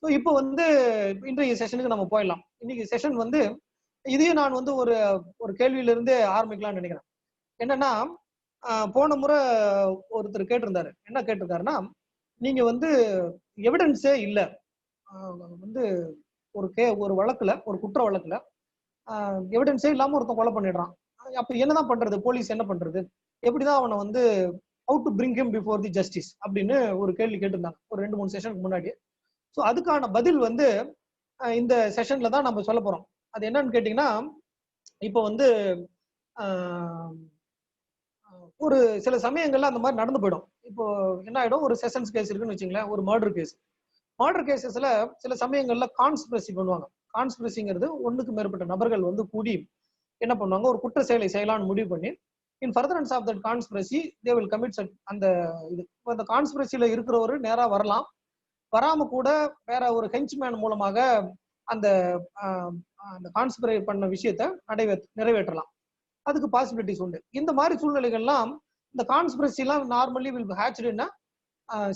So இப்போ வந்து இன்றைய செஷனுக்கு நம்ம போயிடலாம். இன்னைக்கு செஷன் வந்து இதையும் நான் வந்து ஒரு ஒரு கேள்வியிலிருந்தே ஆரம்பிக்கலாம்னு நினைக்கிறேன். என்னன்னா, போன முறை ஒருத்தர் கேட்டிருந்தாரு. என்ன கேட்டிருக்காருன்னா, நீங்க வந்து எவிடன்ஸே இல்ல. வந்து ஒரு வழக்குல, ஒரு குற்ற வழக்குல எவிடன்ஸே இல்லாம ஒருத்தன் கொலை பண்ணிடுறான். அப்ப என்னதான் பண்றது? போலீஸ் என்ன பண்றது? எப்படிதான் அவனை வந்து how to bring him before the justice அப்படின்னு ஒரு கேள்வி கேட்டிருந்தாங்க. ஒரு 2-3 செஷனுக்கு முன்னாடி. ஸோ அதுக்கான பதில் வந்து இந்த செஷன்ல தான் நம்ம சொல்ல போறோம். அது என்னன்னு கேட்டீங்கன்னா, இப்போ வந்து ஒரு சில சமயங்கள்ல அந்த மாதிரி நடந்து போயிடும். இப்போ என்ன ஆயிடும், ஒரு செஷன்ஸ் கேஸ் இருக்குன்னு வச்சுங்களேன், ஒரு மர்டர் கேஸ். மர்டர் கேசஸ்ல சில சமயங்கள்ல கான்ஸ்பிரசி பண்ணுவாங்க. கான்ஸ்பிரசிங்கிறது ஒண்ணுக்கு மேற்பட்ட நபர்கள் வந்து கூடி என்ன பண்ணுவாங்க, ஒரு குற்ற செயலை செய்யலாம்னு முடிவு பண்ணி in furtherance of that conspiracy they will commit அந்த இது. அந்த கான்ஸ்பிரசில இருக்கிறவரு நேரா வரலாம், வராம கூட வேற ஒரு ஹெஞ்ச்மேன் மூலமாக அந்த அந்த கான்ஸ்பிரேட் பண்ண விஷயத்த நிறைவேற்றலாம். அதுக்கு பாசிபிலிட்டிஸ் உண்டு. இந்த மாதிரி சூழ்நிலைகள்லாம் இந்த கான்ஸ்பிரசி எல்லாம் நார்மலி வில் ஹேட்ச்டு இன்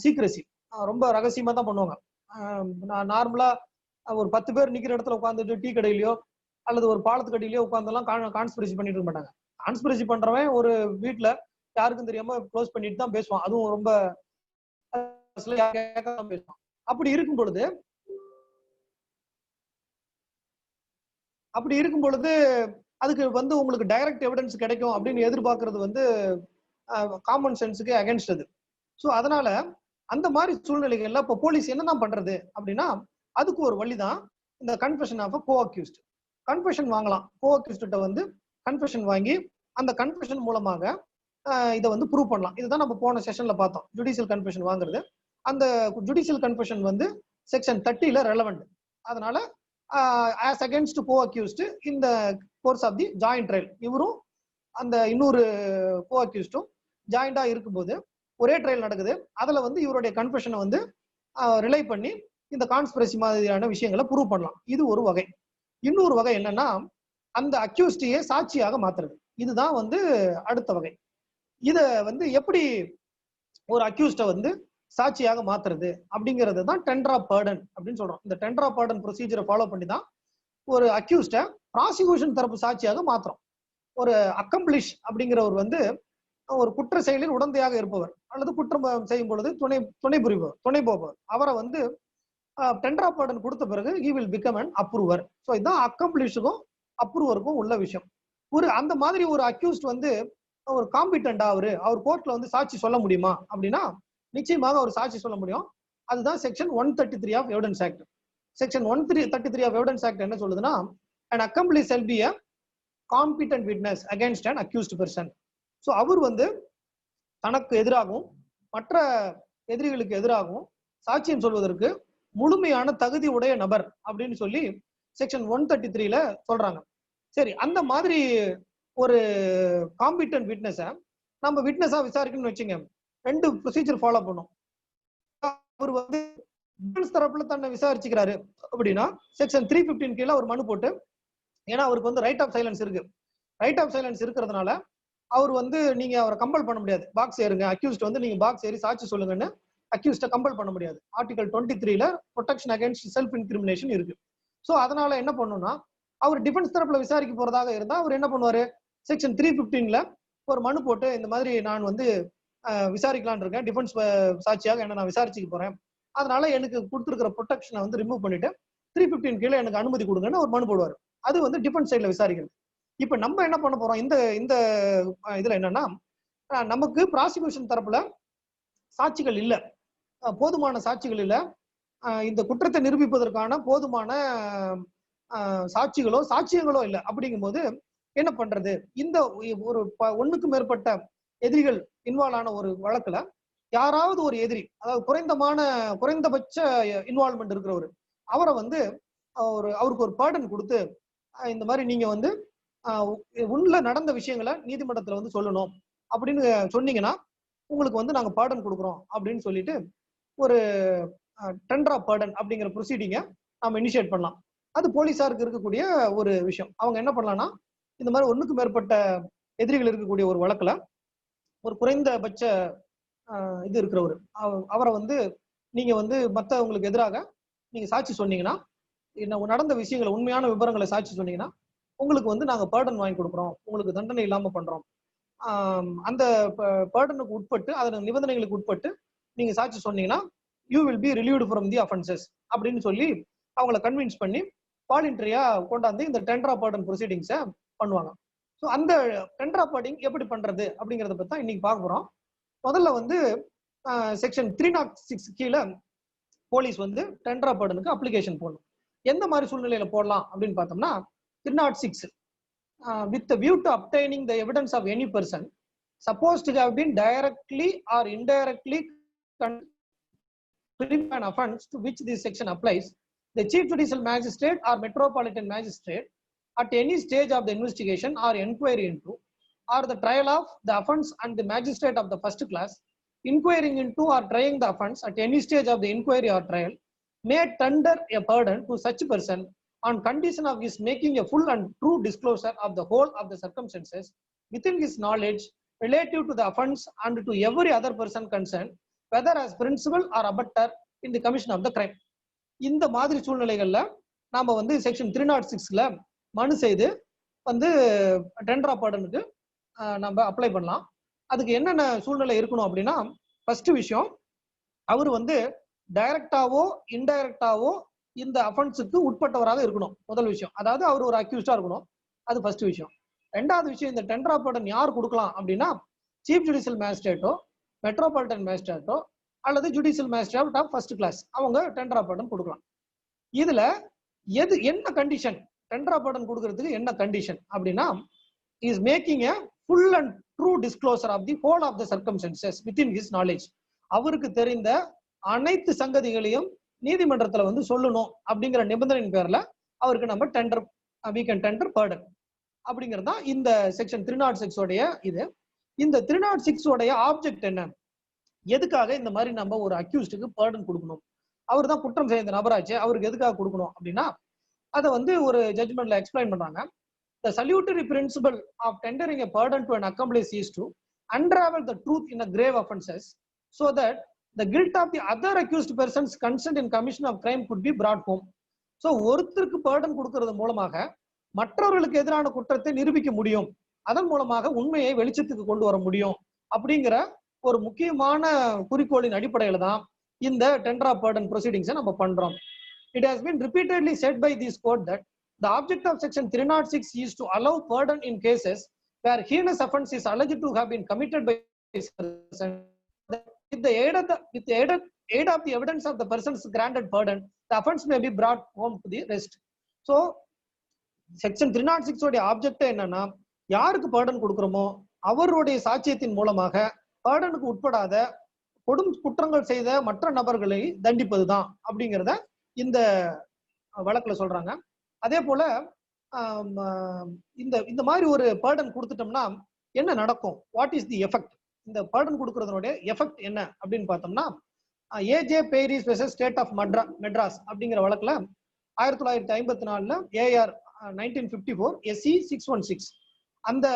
சீக்ரெசி. ரொம்ப ரகசியமா தான் பண்ணுவாங்க. நார்மலா ஒரு 10 பேர் நிக்கிற இடத்துல உட்காந்துட்டு டீ கடையிலயோ அல்லது ஒரு பாலத்து கடையிலயோ உட்கார்ந்தெல்லாம் கான்ஸ்பிரசி பண்ணிட்டு இருக்க மாட்டாங்க. கான்ஸ்பிரசி பண்றவன் ஒரு வீட்டுல யாருக்கும் தெரியாம க்ளோஸ் பண்ணிட்டு தான் பேசுவான். அதுவும் ரொம்ப பேசுவான். அப்படி இருக்கும் பொழுது அதுக்கு வந்து உங்களுக்கு டைரக்ட் எவிடன்ஸ் கிடைக்கும் அப்படின்னு எதிர்பார்க்கறது வந்து காமன் சென்ஸுக்கு அகைன்ஸ்ட் அது. ஸோ அதனால அந்த மாதிரி சூழ்நிலைகள்ல இப்போ போலீஸ் என்னதான் பண்றது அப்படின்னா, அதுக்கு ஒரு வழிதான் இந்த confession of co accused. Confession வாங்கலாம். கோ அக்யூஸ்ட வந்து கன்ஃபெஷன் வாங்கி அந்த கன்ஃபெஷன் மூலமாக இதை வந்து ப்ரூவ் பண்ணலாம். இதுதான் நம்ம போன செஷன்ல பார்த்தோம், ஜுடிஷியல் கன்ஃபெஷன் வாங்குறது. அந்த ஜுடிஷியல் கன்ஃபெஷன் வந்து செக்ஷன் 30ல ரெலவெண்ட். அதனால ஆஸ் அகேன்ஸ்ட் கோ அக்யூஸ்ட் இந்த course of the joint trial, இவரும் அந்த இன்னொரு கோ அக்யூஸ்டும் ஜாயிண்டா இருக்கும்போது ஒரே ட்ரையல் நடக்குது. அதுல வந்து இவருடைய கன்ஃபெஷனை வந்து ரிலை பண்ணி இந்த கான்ஸ்பிரசி மாதிரியான விஷயங்களை ப்ரூவ் பண்ணலாம். இது ஒரு வகை. இன்னொரு வகை என்னன்னா, அந்த அக்யூஸ்டையே சாட்சியாக மாத்துறது. இதுதான் வந்து அடுத்த வகை. இத வந்து எப்படி ஒரு அக்யூஸ்ட வந்து சாட்சியாக மாத்துறது அப்படிங்கிறது தான் டெண்டர் ஆஃப் பர்டன் அப்படின்னு சொல்றோம். இந்த டெண்டர் ஆஃப் பர்டன் ப்ரொசீஜரை ஃபாலோ பண்ணி தான் ஒரு அக்யூஸ்ட ப்ராசிக்யூஷன் தரப்பு சாட்சியாக மாத்துறோம். ஒரு அக்கம்ப்ளிஷ் அப்படிங்கிறவர் வந்து ஒரு குற்ற செயலில் உடந்தையாக இருப்பவர் அல்லது குற்றம் செய்யும் பொழுது துணை புரிபவர், துணை போபவர், அவரை வந்து டெண்டர் ஆஃப் பர்டன் கொடுத்த பிறகு he will become an approver. So இதுதான் அக்கம்ப்ளிஷுக்கும் அப்ரூவருக்கும் உள்ள விஷயம். ஒரு அந்த மாதிரி ஒரு அக்யூஸ்ட் வந்து ஒரு காம்பிட்டண்டா அவர் கோர்ட்ல வந்து சாட்சி சொல்ல முடியுமா அப்படின்னா, நிச்சயமாக அவர் சாட்சி சொல்ல முடியும். அதுதான் section 133 of evidence act. Section 133 of evidence act என்ன சொல்லுதுன்னா, an accomplice shall be a competent witness against an accused person. So அவர் வந்து தனக்கு எதிராகவும் மற்ற எதிரிகளுக்கு எதிராகவும் சாட்சியம் சொல்வதற்கு முழுமையான தகுதி உடைய நபர் அப்படின்னு சொல்லி செக்ஷன் 133ல சொல்றாங்க. சரி, அந்த மாதிரி ஒரு காம்பிட்டன்ட் விட்னஸை நம்ம விட்னஸா விசாரிக்கணும்னு வச்சுங்க, 2 ப்ரொசீஜர் ஃபாலோ பண்ணும். அவர் வந்து டிஃபென்ஸ் தரப்புல தன்னை விசாரிச்சுக்கிறாரு அப்படின்னா செக்ஷன் 315 கீழே ஒரு மனு போட்டு, ஏன்னா அவருக்கு வந்து ரைட் ஆஃப் சைலன்ஸ் இருக்கு. ரைட் ஆஃப் சைலன்ஸ் இருக்கிறதுனால அவர் வந்து நீங்க அவரை கம்பல் பண்ண முடியாது. பாக்ஸ் ஏறுங்க, அக்யூஸ்ட் வந்து நீங்க பாக்ஸ் ஏறி சாட்சி சொல்லுங்கன்னு அக்யூஸ்ட கம்பல் பண்ண முடியாது. ஆர்டிகல் 23ல ப்ரொடெக்ஷன் அகைன்ஸ்ட் செல்ஃப் இன்கிரிமினேஷன் இருக்கு. ஸோ அதனால என்ன பண்ணணும்னா, அவர் டிஃபென்ஸ் தரப்புல விசாரிக்க போறதாக இருந்தா அவர் என்ன பண்ணுவாரு, செக்ஷன் 315ல ஒரு மனு போட்டு இந்த மாதிரி நான் வந்து விசாரிக்கலான் இருக்கேன், டிஃபென்ஸ் சாட்சியாக என்ன நான் விசாரிச்சுக்க போறேன், அதனால எனக்கு கொடுத்துருக்கிற ப்ரொடெக்ஷனை வந்து ரிமூவ் பண்ணிட்டு 315 கீழே எனக்கு அனுமதி கொடுங்கன்னு ஒரு மனு போடுவார். அது வந்து டிஃபென்ஸ் சைட்ல விசாரிக்கிறது. இப்ப நம்ம என்ன பண்ண போறோம் இந்த இந்த இதுல என்னன்னா, நமக்கு ப்ராசிக்யூஷன் தரப்புல சாட்சிகள் இல்ல, போதுமான சாட்சிகள் இல்ல, இந்த குற்றத்தை நிரூபிப்பதற்கான போதுமான சாட்சியங்களோ இல்லை. அப்படிங்கும்போது என்ன பண்றது, இந்த ஒரு ஒண்ணுக்கு மேற்பட்ட எதிரிகள் இன்வால்வ் ஆன ஒரு வழக்குல யாராவது ஒரு எதிரி, அதாவது குறைந்தபட்ச இன்வால்வ்மெண்ட் இருக்கிறவர், அவரை வந்து அவருக்கு ஒரு பர்டன் கொடுத்து இந்த மாதிரி நீங்க வந்து உள்ள நடந்த விஷயங்களை நீதிமன்றத்துல வந்து சொல்லணும் அப்படின்னு சொன்னீங்கன்னா உங்களுக்கு வந்து நாங்க பர்டன் கொடுக்குறோம் அப்படின்னு சொல்லிட்டு ஒரு டெண்டர் ஆஃப் பர்டன் அப்படிங்கிற ப்ரொசீடிங்க நம்ம இனிஷியேட் பண்ணலாம். அது போலீஸாருக்கு இருக்கக்கூடிய ஒரு விஷயம். அவங்க என்ன பண்ணலாம்னா, இந்த மாதிரி ஒண்ணுக்கு மேற்பட்ட எதிரிகள் இருக்கக்கூடிய ஒரு வழக்குல ஒரு குறைந்தபட்ச இது இருக்கிறவர், அவரை வந்து நீங்க வந்து மற்றவங்களுக்கு எதிராக நீங்க சாட்சி சொன்னீங்கன்னா, நடந்த விஷயங்களை உண்மையான விவரங்களை சாட்சி சொன்னீங்கன்னா உங்களுக்கு வந்து நாங்க பர்டன் வாங்கி கொடுக்குறோம், உங்களுக்கு தண்டனை இல்லாம பண்றோம். அந்த பர்டனுக்கு உட்பட்டு அதன் நிபந்தனைகளுக்கு உட்பட்டு நீங்க சாட்சி சொன்னீங்கன்னா you will be relieved from the offences அப்படின்னு சொல்லி அவங்கள கன்வின்ஸ் பண்ணி வாலண்டரியா கொண்டாந்து இந்த டெண்டர் ஆஃப் பர்டன் ப்ரொசீடிங்ஸை பண்ணுவாங்க. ஸோ அந்த டெண்டர் ஆஃப் பர்டிங் எப்படி பண்றது அப்படிங்கிறத பத்தி தான் இன்னைக்கு பார்க்க போறோம். முதல்ல வந்து செக்ஷன் 306 கீழே போலீஸ் வந்து டெண்டர் ஆஃப் பர்டனுக்கு அப்ளிகேஷன் போடணும். எந்த மாதிரி சூழ்நிலையில போடலாம் அப்படின்னு பார்த்தோம்னா 306 with the view to obtaining the evidence of any person supposed to have been directly or indirectly committing an offence to which this section applies, the chief judicial magistrate or metropolitan magistrate at any stage of the investigation or inquiry into or the trial of the offence and the magistrate of the first class inquiring into or trying the offence at any stage of the inquiry or trial may tender a pardon to such person on condition of his making a full and true disclosure of the whole of the circumstances within his knowledge relative to the offence and to every other person concerned, whether as principal or abettor in the commission of the crime. இந்த மாதிரி சூழ்நிலைகள்ல நாம வந்து section 306ல மனு செய்து வந்து tender of பர்டனுக்கு நம்ம apply பண்ணலாம். அதுக்கு என்னென்ன சூழ்நிலை இருக்கணும் அப்படின்னா, ஃபர்ஸ்ட் விஷயம், அவர் வந்து டைரக்டாவோ இன்டைரக்டாவோ இந்த அஃபென்ஸுக்கு உட்பட்டவராக இருக்கணும். முதல் விஷயம், அதாவது அவர் ஒரு அக்யூஸ்டா இருக்கணும். அது ஃபர்ஸ்ட் விஷயம். ரெண்டாவது விஷயம், இந்த டெண்டர் ஆஃப் பர்டன் யார் கொடுக்கலாம் அப்படின்னா, சீஃப் ஜுடிஷியல் மேஜிஸ்ட்ரேட்டோ மெட்ரோபாலிட்டன் மேஜிஸ்ட்ரேட்டோ அல்லது judicial magistrate of first class அவங்க டெண்டர் ஆஃப் பர்டன் கொடுக்கலாம். இதுல என்ன கண்டிஷன், டெண்டர் ஆஃப் பர்டன் கொடுக்கறதுக்கு என்ன கண்டிஷன் அப்படின்னா, is making a full and true disclosure of the whole of the circumstances within his knowledge. அவருக்கு தெரிந்த அனைத்து சங்கதிகளையும் நீதிமன்றத்துல வந்து சொல்லணும் அப்படிங்கிற நிபந்தனையின் பேர்ல அவருக்கு நம்ம tender we can tender pardon அப்படிங்கிறது தான் இந்த செக்ஷன் 306 உடைய இது. இந்த 306 உடைய ஆப்ஜெக்ட் என்ன, எதுக்காக இந்த மாதிரி நம்ம ஒரு அக்யூஸ்டுக்கு பர்டன் கொடுக்கணும், அவர் தான் குற்றம் செய்த நபராச்சு, அவருக்கு எதுக்காக கொடுக்கணும் அப்படின்னா அதை வந்து ஒரு ஜட்ஜ்மெண்ட்ல எக்ஸ்பிளைன் பண்றாங்க. The salutary principle of tendering a pardon to an accomplice is to unravel the truth in a grave offences so that the guilt of the other accused persons concerned in commission of crime could be brought home. So ஒருத்தருக்கு Burton கொடுக்கிறது மூலமாக மற்றவர்களுக்கு எதிரான குற்றத்தை நிரூபிக்க முடியும், அதன் மூலமாக உண்மையை வெளிச்சத்துக்கு கொண்டு வர முடியும் அப்படிங்கிற ஒரு முக்கியமான குறிக்கோளின் அடிப்படையில தான் இந்த டெண்டர் ஆஃப் பர்டன் ப்ரொசீடிங்ஸை நம்ம பண்றோம். It has been repeatedly said by this court that the object of section 306 is to allow pardon in cases where heinous offense is alleged to have been committed by a person. With the aid of the evidence of the person's granted pardon, the offense may be brought home to the rest. So, section 306 உடைய object என்னன்னா, யாருக்கு Burton கொடுக்கிறோமோ அவருடைய சாட்சியத்தின் மூலமாக பர்டனுக்கு உட்படாத கொடும் குற்றங்கள் செய்த மற்ற நபர்களை தண்டிப்பதுதான் அப்படிங்கிறத இந்த வழக்குல சொல்றாங்க. அதே போல இந்த மாதிரி ஒரு பர்டன் கொடுத்துட்டோம்னா என்ன நடக்கும், வாட் இஸ் தி எஃபெக்ட், இந்த பர்டன் கொடுக்கறதனுடைய எஃபெக்ட் என்ன அப்படின்னு பார்த்தோம்னா, AJ Paris versus state of Madras அப்படிங்கிற வழக்குல 1954 ஏஆர் 1954 SC 616 அந்த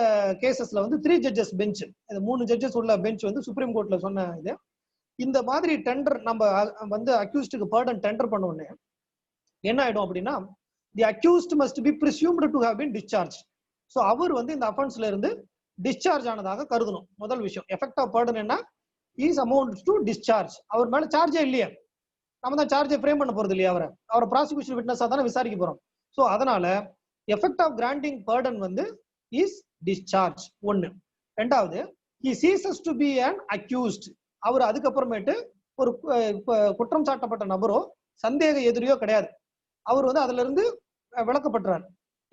கேசஸ்ல வந்து 3 ஜட்ஜஸ் பெஞ்ச், 3 ஜட்ஜஸ் உள்ள பெஞ்ச் வந்து சுப்ரீம் கோர்ட்ல சொன்ன இது. இந்த மாதிரி டெண்டர் நம்ம வந்து அக்யூஸ்டுக்கு பர்டன் டெண்டர் பண்ண உடனே என்ன ஆயிடும் அப்படின்னா, the accused must be presumed to have been discharge. So அவர் வந்து இந்த அஃபென்ஸ்ல இருந்து டிஸ்சார்ஜ் ஆனதாக கருதணும். முதல் விஷயம், எஃபெக்ட் ஆஃப் பர்டன் என்ன, இஸ் அமௌண்ட் டு டிஸ்சார்ஜ். அவர் மேல சார்ஜே இல்லையே, நம்ம தான் சார்ஜை ஃப்ரேம் பண்ண போறது இல்லையா, அவரை ப்ராசிக்யூஷன் விட்னஸா தானே விசாரிக்க போறோம். ஸோ அதனால எஃபெக்ட் ஆஃப் கிராண்டிங் பர்டன் வந்து இஸ் டிஸ்சார்ஜ். ஒன்னு. ரெண்டாவது, he ceases to be an accused. அவர் அதுக்கப்புறமேட்டு ஒரு குற்றம் சாட்டப்பட்ட நபரோ சந்தேக எதிரியோ கிடையாது, அவர் வந்து அதுல இருந்து விளக்கப்படுறார்,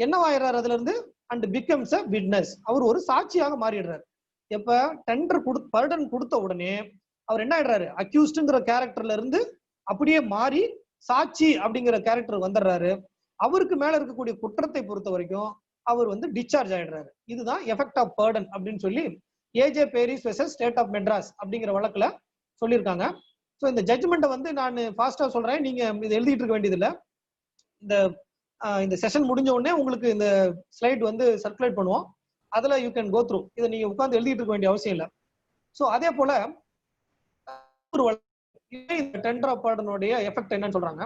என்னவாயிடுறாரு அதுல இருந்து, அண்ட் பிகம்ஸ் a witness. அவர் ஒரு சாட்சியாக மாறிடுறாரு. எப்ப டெண்டர் பர்டன் கொடுத்த உடனே அவர் என்ன ஆயிடுறாரு, அக்யூஸ்டுங்கிற கேரக்டர்ல இருந்து அப்படியே மாறி சாட்சி அப்படிங்கிற கேரக்டர் வந்துடுறாரு. அவருக்கு மேல இருக்கக்கூடிய குற்றத்தை பொறுத்த வரைக்கும் அவர் வந்து டிஸ்சார்ஜ் ஆயிடுறாரு. இதுதான் எஃபெக்ட் ஆஃப் பர்டன் அப்படின்னு சொல்லி AJ Paris versus state of Madras அப்படிங்கிற வழக்குல சொல்லியிருக்காங்க. ஸோ இந்த ஜட்ஜ்மெண்ட்டை வந்து நான் ஃபாஸ்டா சொல்றேன், நீங்க இதை எழுதிட்டு இருக்க வேண்டியது இல்லை. இந்த செஷன் முடிஞ்ச உடனே உங்களுக்கு இந்த ஸ்லைட் வந்து சர்க்குலேட் பண்ணுவோம், அதுல யூ கேன் கோ த்ரூ. இதை நீங்க உட்கார்ந்து எழுதிட்டு இருக்க வேண்டிய அவசியம் இல்லை. ஸோ அதே போல ஒரு டெண்டர் ஆஃப் பர்டனுடைய எஃபெக்ட் என்னன்னு சொல்றாங்க.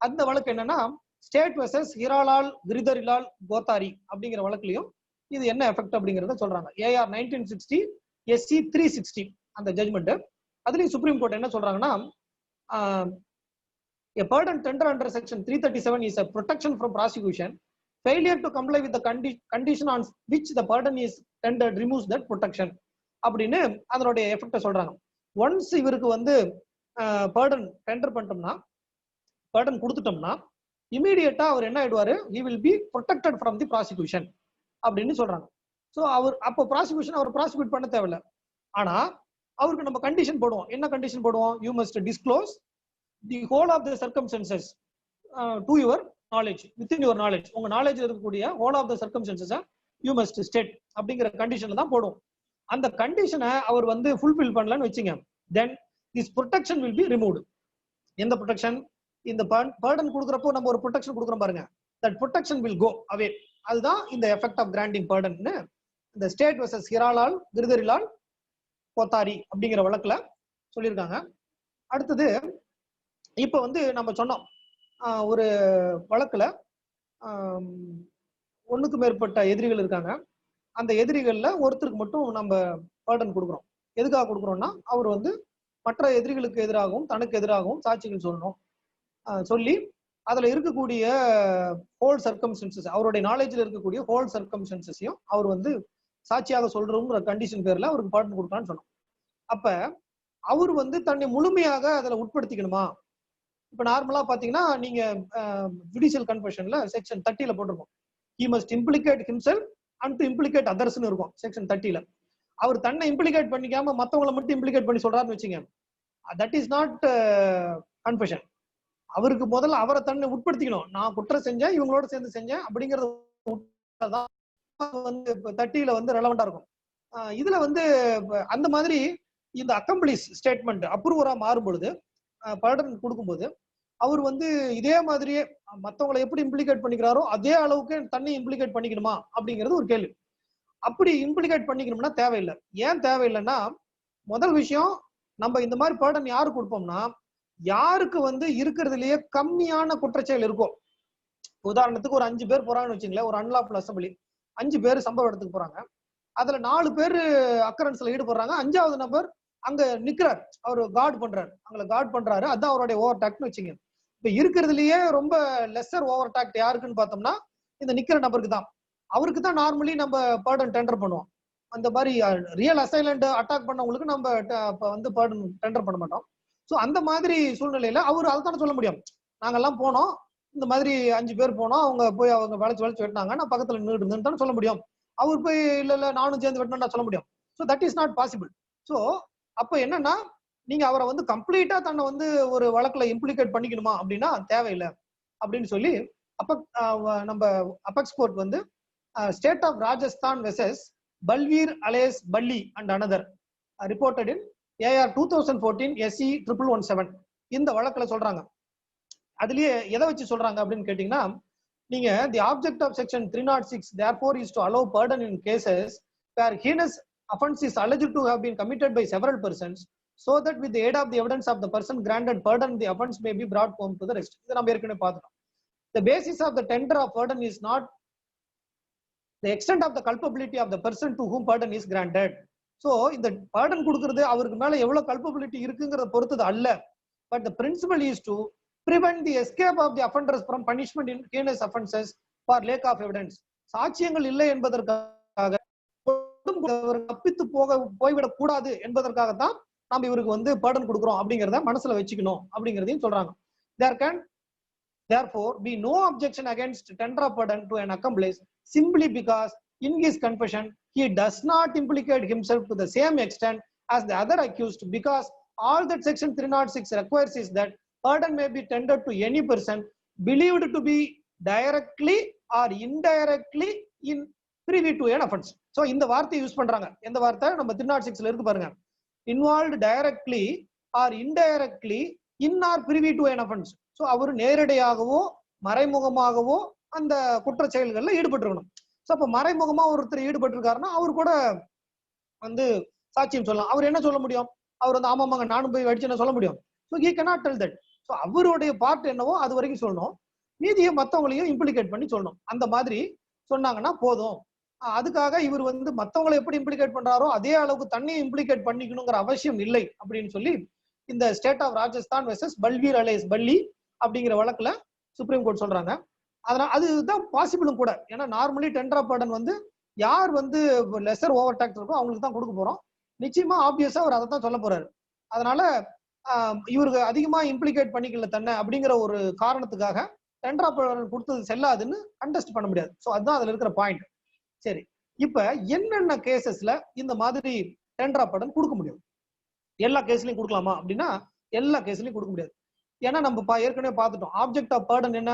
அந்த வழக்கு என்னன்னா ஸ்டேட் வெர்சஸ் ஹிராலால் கிரிதரிலால் கோத்தாரி அப்படிங்கிற வழக்குலயும் இது என்ன எஃபெக்ட் அப்படிங்கறத சொல்றாங்க. ஏஆர் 1960 SC 360 அந்த ஜட்மெண்ட். அதுலயும் சுப்ரீம் கோர்ட் என்ன சொல்றாங்கன்னா a pardon tender under section 337 is a protection from prosecution. Failure to comply with the condition on which the pardon is tendered removes that protection அப்படின்னு அதனுடைய எஃபெக்ட சொல்றாங்க. Once இவருக்கு வந்து Burton tender பண்ணிட்டோம்னா, Burton கொடுத்துட்டோம்னா இமீடியட்டா அவர் என்ன ஆயிடுவாரு, he will be protected from the prosecution அப்படின்னு சொல்றாங்க. ஸோ அவர் அப்போ ப்ராசிக்யூஷன் அவர் ப்ராசிக்யூட் பண்ண தேவையில்ல. ஆனா அவருக்கு நம்ம கண்டிஷன் போடுவோம். என்ன கண்டிஷன் போடுவோம்? You must disclose the whole of the circumstances to your knowledge, within your knowledge. உங்க நாலேஜ்ல இருக்கக்கூடிய whole of the circumstances you must state அப்படிங்கிற கண்டிஷன்ல தான் போடுவோம். அந்த கண்டிஷனை அவர் வந்து ஃபுல்ஃபில் பண்ணலன்னு வச்சுங்க, then this protection will be removed. எந்த ப்ரொடெக்ஷன்? இந்த பர்டன் கொடுக்குறப்போ நம்ம ஒரு ப்ரொடெக்ஷன் கொடுக்குறோம் பாருங்க, தட் ப்ரொடெக்ஷன் வில் கோ அவே. அதுதான் இந்த எஃபெக்ட் ஆஃப் கிராண்டிங் பர்டன். இந்த ஸ்டேட் வெர்சஸ் ஹிராலால் கிரிதரிலால் கோத்தாரி அப்படிங்கிற வழக்குல சொல்லியிருக்காங்க. அடுத்தது இப்ப வந்து நம்ம சொன்னோம் ஒரு வழக்குல ஒண்ணுக்கு மேற்பட்ட எதிரிகள் இருக்காங்க. அந்த எதிரிகள்ல ஒருத்தருக்கு மட்டும் நம்ம பர்டன் கொடுக்குறோம். எதுக்காக கொடுக்குறோம்னா அவர் வந்து மற்ற எதிரிகளுக்கு எதிராகவும் தனக்கு எதிராகவும் சாட்சிகள் சொல்லணும். சொல்லி அதுல இருக்கக்கூடிய ஹோல் சர்க்கம்ஸ்டன்சஸ், அவருடைய நாலேஜ்ல இருக்கக்கூடிய ஹோல் சர்க்கம்ஸ்டன்சஸையும் அவர் வந்து சாட்சியாக சொல்றோங்கிற கண்டிஷன் பேர்ல அவருக்கு பர்டன் கொடுக்கலாம்னு சொன்னோம். அப்ப அவர் வந்து தன்னை முழுமையாக அதுல உட்படுத்திக்கணுமா? இப்ப நார்மலா பாத்தீங்கன்னா நீங்க ஜுடிஷியல் கன்ஃபெஷன்ல செக்ஷன் 30ல போட்டிருக்கோம், he must implicate himself and to implicate others னு இருக்கும் செக்ஷன் 30ல. அவர் தன்னை இம்ப்ளிகேட் பண்ணிக்காம மத்தவங்களை மட்டும் இம்ப்ளிகேட் பண்ணி சொல்றாருன்னு வச்சுங்க, தட் இஸ் நாட் கன்ஃபெஷன். அவருக்கு முதல்ல அவரை தன்னை உட்படுத்திக்கணும். நான் குற்றம் செஞ்சேன், இவங்களோட சேர்ந்து செஞ்சேன் அப்படிங்கறது வந்து 30ல வந்து ரெலவெண்டா இருக்கும். இதுல வந்து அந்த மாதிரி இந்த அக்கம்ப்ளிஸ் ஸ்டேட்மெண்ட் அப்ரூவரா மாறும் பொழுது பர்டன் கொடுக்கும்போது அவர் வந்து இதே மாதிரியே மற்றவங்களை எப்படி இம்ப்ளிகேட் பண்ணிக்கிறாரோ அதே அளவுக்கு தன்னை இம்ப்ளிகேட் பண்ணிக்கணுமா அப்படிங்கிறது ஒரு கேள்வி. அப்படி இம்ப்ளிகேட் பண்ணிக்கணும்னா தேவையில்லை. ஏன் தேவையில்லைன்னா, முதல் விஷயம், நம்ம இந்த மாதிரி பர்டன் யாரு கொடுப்போம்னா யாருக்கு வந்து இருக்கிறதுலயே கம்மியான குற்றச்செயல் இருக்கும். உதாரணத்துக்கு ஒரு 5 பேர் போறாங்கன்னு வச்சுங்களேன், ஒரு அன்லாஃபுல் அசம்பிளி 5 பேர் சம்பவ இடத்துக்கு போறாங்க. அதுல 4 பேர் அக்கரன்ஸ்ல ஈடுபடுறாங்க, 5வது நபர் அங்க நிக்கிறார், அவரு கார்டு பண்றாரு, அங்க கார்டு பண்றாரு, அதான் அவருடைய ஓவர் டாக்ட்னு வச்சுங்க. இப்ப இருக்கிறதுலயே ரொம்ப லெஸ்ஸர் ஓவர் டாக்ட் யாருக்குன்னு பார்த்தோம்னா இந்த நிக்கிற நபருக்கு தான். அவருக்கு தான் நார்மலி நம்ம பர்டன் டெண்டர் பண்ணுவோம். அந்த மாதிரி ரியல் அசைலண்ட் அட்டாக் பண்ணவங்களுக்கு நம்ம வந்து பர்டன் டெண்டர் பண்ண மாட்டோம். ஸோ அந்த மாதிரி சூழ்நிலையில அவர் அதை தானே சொல்ல முடியும், நாங்கெல்லாம் போனோம், இந்த மாதிரி 5 பேர் போனோம், அவங்க போய் அவங்க வளைச்சு வெட்டினாங்க, நான் பக்கத்துல நின்று இருந்தேன்னு சொல்ல முடியும். அவர் போய் இல்ல இல்ல நானும் சேர்ந்து வெட்டினா சொல்ல முடியும். So that is not possible. So அப்ப என்னன்னா, நீங்க அவரை வந்து கம்ப்ளீட்டா தன்னை வந்து ஒரு வழக்குல இம்ப்ளிகேட் பண்ணிக்கணுமா அப்படின்னா தேவையில்லை அப்படின்னு சொல்லி அப்ப நம்ம அபெக்ஸ் கோர்ட் வந்து state of Rajasthan versus Balbir alias Balli and another reported in AR 2014 SC 1117 இந்த வழக்குல சொல்றாங்க. அதுலயே எதை வச்சு சொல்றாங்க அப்படின்னு கேட்டீங்கன்னா, நீங்க the object of section 306 therefore is to allow pardon in cases where heinous offense is alleged to have been committed by several persons, so that with the aid of the evidence of the person granted pardon the offense may be brought home to the rest. இத நம்ம ஏற்கனவே பார்த்தோம். The basis of the tender of pardon is not the extent of the culpability of the person to whom pardon is granted. So இந்த pardon கொடுக்கிறது அவருக்கு மேல எவ்வளவு culpability இருக்குங்கறத பொறுத்தது அல்ல. But the principle is to prevent the escape of the offenders from punishment in heinous offenses for lack of evidence. சாட்சியங்கள் இல்லை என்பதற்காக தப்பித்து போய்விடக் கூடாது என்பதற்காகத்தான் நாம் இவருக்கு வந்து பர்டன் கொடுக்கிறோம் அப்படிங்கறத மனசுல வச்சுக்கணும் அப்படிங்கறதையும் சொல்றாங்க. Therefore be no objection against tender of pardon to an accomplice simply because in his confession he does not implicate himself to the same extent as the other accused, because all that section 306 requires is that pardon may be tendered to any person believed to be directly or indirectly in privy to an offense. So இந்த வார்த்தையை use பண்றாங்க. எந்த வார்த்தை? நம்ம 306ல இருக்கு பாருங்க, involved directly or indirectly in or privy to an offense. So அவர் நேரடியாகவோ மறைமுகமாகவோ அந்த குற்ற செயல்கள்ல ஈடுபட்டிருக்கணும். ஸோ அப்ப மறைமுகமா ஒருத்தர் ஈடுபட்டிருக்காருன்னா அவர் கூட வந்து சாட்சியம் சொல்லலாம். அவர் என்ன சொல்ல முடியும்? அவர் வந்து ஆமாமாங்க நானும் போய் அடிச்சுன்னு சொல்ல முடியும். So he cannot tell that. So அவருடைய பார்ட் என்னவோ அது வரைக்கும் சொல்லணும், மீதியை மற்றவங்களையும் இம்ப்ளிகேட் பண்ணி சொல்லணும். அந்த மாதிரி சொன்னாங்கன்னா போதும். அதுக்காக இவர் வந்து மற்றவங்களை எப்படி இம்ப்ளிகேட் பண்றாரோ அதே அளவுக்கு தண்ணியை இம்ப்ளிகேட் பண்ணிக்கணுங்கிற அவசியம் இல்லை அப்படின்னு சொல்லி இந்த state of Rajasthan versus Balvir alias Balli அப்படிங்கிற வழக்குல சுப்ரீம் கோர்ட் சொல்றாங்க. அதனால அதுதான் பாசிபிளும் கூட. ஏன்னா நார்மலி டெண்டர் ஆஃப் பர்டன் வந்து யார் வந்து லெசர் ஓவர் டேக்ஸ் இருக்கோ அவங்களுக்கு தான் கொடுக்க போறோம். நிச்சயமா ஆப்வியஸா அவர் அதை தான் சொல்ல போறாரு. அதனால இவருக்கு அதிகமா இம்ப்ளிகேட் பண்ணிக்கல தன்னை அப்படிங்கிற ஒரு காரணத்துக்காக டெண்டர் ஆஃப் பர்டன் கொடுத்தது செல்லாதுன்னு கண்டெஸ்ட் பண்ண முடியாது. ஸோ அதுதான் அதுல இருக்கிற பாயிண்ட். சரி, இப்ப என்னென்ன கேசஸ்ல இந்த மாதிரி டெண்டர் ஆஃப் பர்டன் கொடுக்க முடியும்? எல்லா கேஸ்லயும் கொடுக்கலாமா அப்படின்னா எல்லா கேஸ்லயும் கொடுக்க முடியாது. ஏன்னா நம்ம ஏற்கனவே பார்த்துட்டோம், ஆப்ஜெக்ட் ஆஃப் பர்டன் என்ன,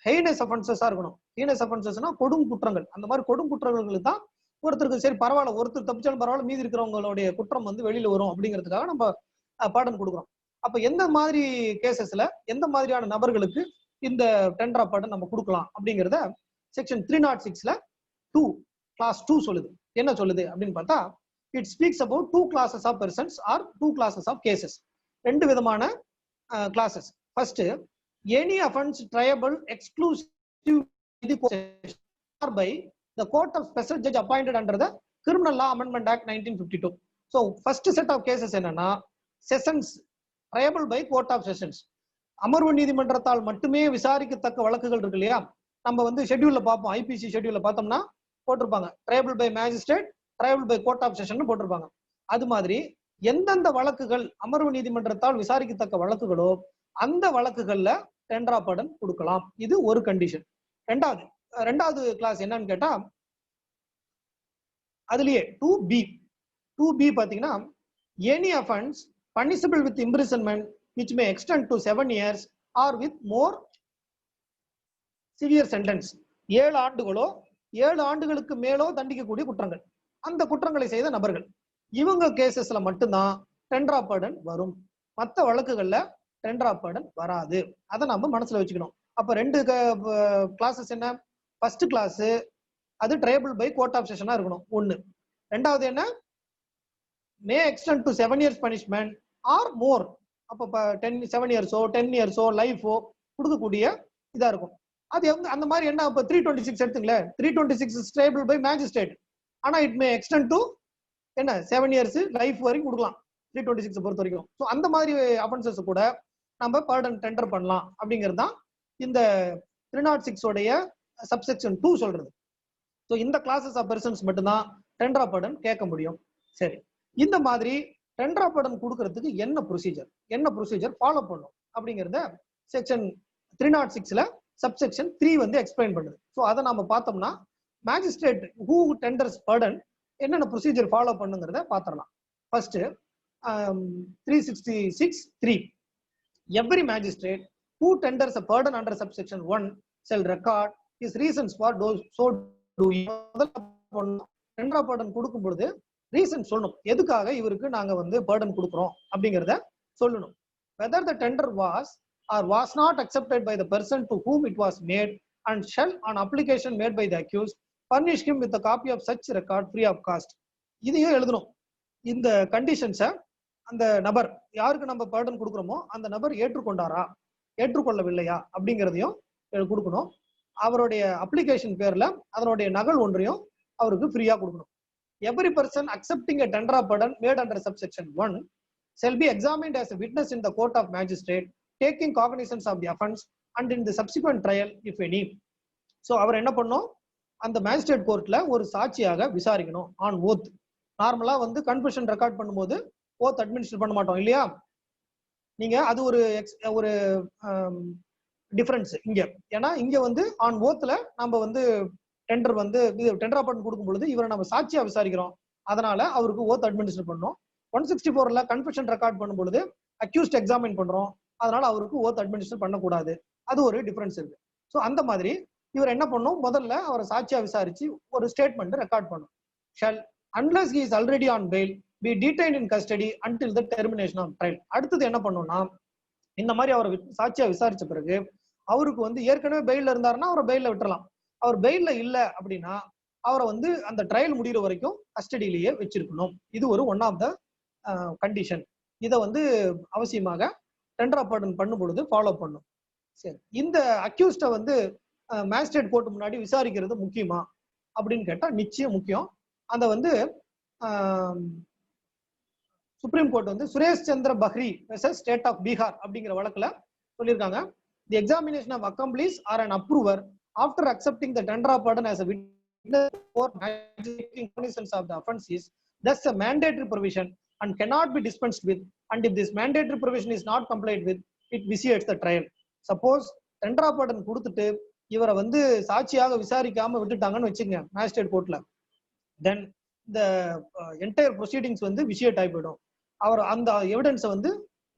ஹெய்னஸ் அஃபென்சஸா இருக்கணும். ஹெய்னஸ் அஃபென்சஸ்னா கொடும் குற்றங்கள். அந்த மாதிரி கொடும் குற்றங்களுக்கு தான் ஒருத்தருக்கு சரி பரவாயில்ல, ஒருத்தர் தப்பிச்சாலும் பரவாயில்ல, மீதி இருக்கிறவங்களுடைய குற்றம் வந்து வெளியில வரும் அப்படிங்கிறதுக்காக நம்ம பர்டன் கொடுக்குறோம். அப்ப எந்த மாதிரி கேசஸ்ல எந்த மாதிரியான நபர்களுக்கு இந்த டெண்டர் ஆஃப் பர்டன் நம்ம கொடுக்கலாம் அப்படிங்கிறத செக்ஷன் 306ல 2 கிளாஸ் 2 சொல்லுது. என்ன சொல்லுது அப்படின்னு பார்த்தா, it speaks about 2 classes of persons or 2 classes of cases. 2 விதமான classes. First, any offense triable exclusively by the court of special judge appointed under the Criminal Law Amendment Act 1952. So first set of cases என்னன்னா sessions triable by court of sessions. அமர்வு நீதிமன்றத்தால் மட்டுமே விசாரிக்கத்தக்க வழக்குகள் இருக்கு இல்லையா, நம்ம வந்து ஷெட்யூல்ல பார்ப்போம், ஐபிசி ஷெட்யூல்ல பார்த்தோம்னா போட்டிருப்பாங்க triable by magistrate, triable by court of session போட்டிருப்பாங்க. அது மாதிரி எந்தெந்த வழக்குகள் அமர்வு நீதிமன்றத்தால் விசாரிக்கத்தக்க வழக்குகளோ அந்த வழக்குகள்ல டெண்டர் ஆஃப் பர்டன் கொடுக்கலாம். இது ஒரு கண்டிஷன். ரெண்டாவது கிளாஸ் என்னன்னு கேட்டா, அதுலயே 2B பாத்தீங்கன்னா, any offence punishable with imprisonment which may extend to 7 years or with more severe sentence. 7 ஆண்டுகளோ 7 ஆண்டுகளுக்கு மேலோ தண்டிக்கக்கூடிய குற்றங்கள், அந்த குற்றங்களை செய்த நபர்கள், இவங்க கேசஸ்ல மட்டும்தான் டெண்டர் ஆஃப் பர்டன் வரும். மற்ற வழக்குகள்ல டெண்டர் ஆஃப் பர்டன் வராது. அதை நம்ம மனசுல வச்சுக்கணும். அப்ப 2 கிளாஸஸ் என்ன, ஃபர்ஸ்ட் கிளாஸ் அது ட்ரைபிள் பை கோர்ட் ஆஃப் செஷனா இருக்கணும் ஒன்னு. ரெண்டாவது என்ன, may extend to 7 years punishment or more. அப்போ 7 years 10 years லைஃபோ கொடுக்கக்கூடிய இதா இருக்கும். அது அந்த மாதிரி என்ன, இப்போ 326 எடுத்துங்களேன், 326 இஸ் ட்ரைபிள் பை மேஜிஸ்ட்ரேட், ஆனா இட் மே எக்ஸ்டெண்ட் டு என்ன 7 years லைஃப் வரைக்கும் கொடுக்கலாம் 326 பொறுத்த வரைக்கும். ஸோ அந்த மாதிரி அஃபென்சஸ் கூட நம்ம பர்டன் டெண்டர் பண்ணலாம் அப்படிங்கிறது தான் இந்த 306 உடைய சப்செக்ஷன் 2 சொல்றது. ஸோ இந்த கிளாஸஸ் ஆஃப் பெர்சன்ஸ் மட்டும்தான் டெண்டர் ஆஃப் பர்டன் கேட்க முடியும். சரி, இந்த மாதிரி டெண்டர் ஆஃப் பர்டன் கொடுக்கறதுக்கு என்ன ப்ரொசீஜர் ஃபாலோ பண்ணும் அப்படிங்கிறத செக்ஷன் 306ல சப்செக்ஷன் 3 வந்து எக்ஸ்பிளைன் பண்ணுது. ஸோ அதை நம்ம பார்த்தோம்னா, மேஜிஸ்ட்ரேட் ஹூ டெண்டர்ஸ் பர்டன் என்னென்ன ப்ரொசீஜர் ஃபாலோ பண்ணுங்கிறத பார்த்துடலாம். First 366(3), every magistrate who tenders a pardon under subsection 1 shall record his reasons for so doing. Tender of pardon கொடுக்கும் பொழுது ரீசன் சொல்லணும், எதுக்காக இவருக்கு நாங்க வந்து பர்டன் கொடுக்குறோம் அப்படிங்கிறத சொல்லணும். whether the tender was or was not accepted by the person to whom it was made, and shall on application made by the accused furnish him with a copy of such record free of cost. இதையும் எழுதணும். இந்த கண்டிஷன்ஸை அந்த நபர் யாருக்கு நம்ம Burton கொடுக்குறோமோ அந்த நபர் ஏற்றுக்கொண்டாரா ஏற்றுக்கொள்ளவில்லையா அப்படிங்கிறதையும் கொடுக்கணும். அவருடைய அப்ளிகேஷன் பேர்ல அதனுடைய நகல் ஒன்றையும் அவருக்கு ஃப்ரீயா கொடுக்கணும். Every person accepting a tender of pardon made under subsection 1 shall be examined as a witness in the court of magistrate, taking cognizance of the offense and in the subsequent trial if any. So அவர் என்ன பண்ணணும், அந்த magistrate கோர்ட்ல ஒரு சாட்சியாக விசாரிக்கணும் on oath. நார்மலா வந்து confession record பண்ணும்போது ஓத் அட்மினிஸ்டர் பண்ண மாட்டோம் இல்லையா, நீங்க அது ஒரு டிஃபரன்ஸ் இங்க. ஏன்னா இங்க வந்து ஆன் ஓத்ல நம்ம வந்து டெண்டர் ஆஃப் பர்டன் கொடுக்கும் பொழுது இவரை நம்ம சாட்சியா விசாரிக்கிறோம், அதனால அவருக்கு ஓத் அட்மினிஸ்டர் பண்ணணும். 164ல கன்ஃபெஷன் ரெக்கார்ட் பண்ணும் பொழுது அக்யூஸ்ட் எக்ஸாமின் பண்றோம், அதனால அவருக்கு ஓத் அட்மினிஸ்டர் பண்ணக்கூடாது. அது ஒரு டிஃபரன்ஸ் இருக்கு. ஸோ அந்த மாதிரி இவர் என்ன பண்ணும், முதல்ல அவரை சாட்சியா விசாரிச்சு ஒரு ஸ்டேட்மெண்ட் ரெக்கார்ட் பண்ணும். Shall unless he is already on bail be detained in custody until the termination of trial. அடுத்தது என்ன பண்ணும்னா, இந்த மாதிரி அவரை சாட்சியா விசாரிச்ச பிறகு அவருக்கு வந்து ஏற்கனவே பெயில இருந்தாருன்னா அவரை பெயில விட்டுறலாம். அவர் பெயில இல்ல அப்படின்னா அவரை வந்து அந்த ட்ரையல் முடிகிற வரைக்கும் கஸ்டடியிலேயே வச்சிருக்கணும். இது ஒரு ஒன் ஆஃப் த கண்டிஷன். இதை வந்து அவசியமாக டெண்டர் ஆஃப் பர்டன் பண்ணும் பொழுது ஃபாலோ பண்ணும். சரி, இந்த அக்யூஸ்ட வந்து மேஜிஸ்ட்ரேட் கோர்ட் முன்னாடி விசாரிக்கிறது முக்கியமா அப்படின்னு கேட்டா நிச்சயம் முக்கியம். அந்த வந்து சுப்ரீம் கோர்ட் வந்து Suresh Chandra Bahri versus state of Bihar அப்படிங்கிற வழக்குல சொல்லியிருக்காங்க. The examination of accomplice or an approver after accepting the tender of burden as a witness for cognizance of the offense is thus a mandatory provision and cannot be dispensed with, and if this mandatory provision is not complied with, it vitiates the trial. Suppose tender of pardon கொடுத்துட்டு இவரை வந்து சாட்சியாக விசாரிக்காம விட்டுட்டாங்கன்னு வச்சுங்க magistrate கோர்ட்ல, தென் இந்த entire proceedings வந்து விஷியேட் ஆகி போயிடும். அவர் அந்த எவிடன்ஸை வந்து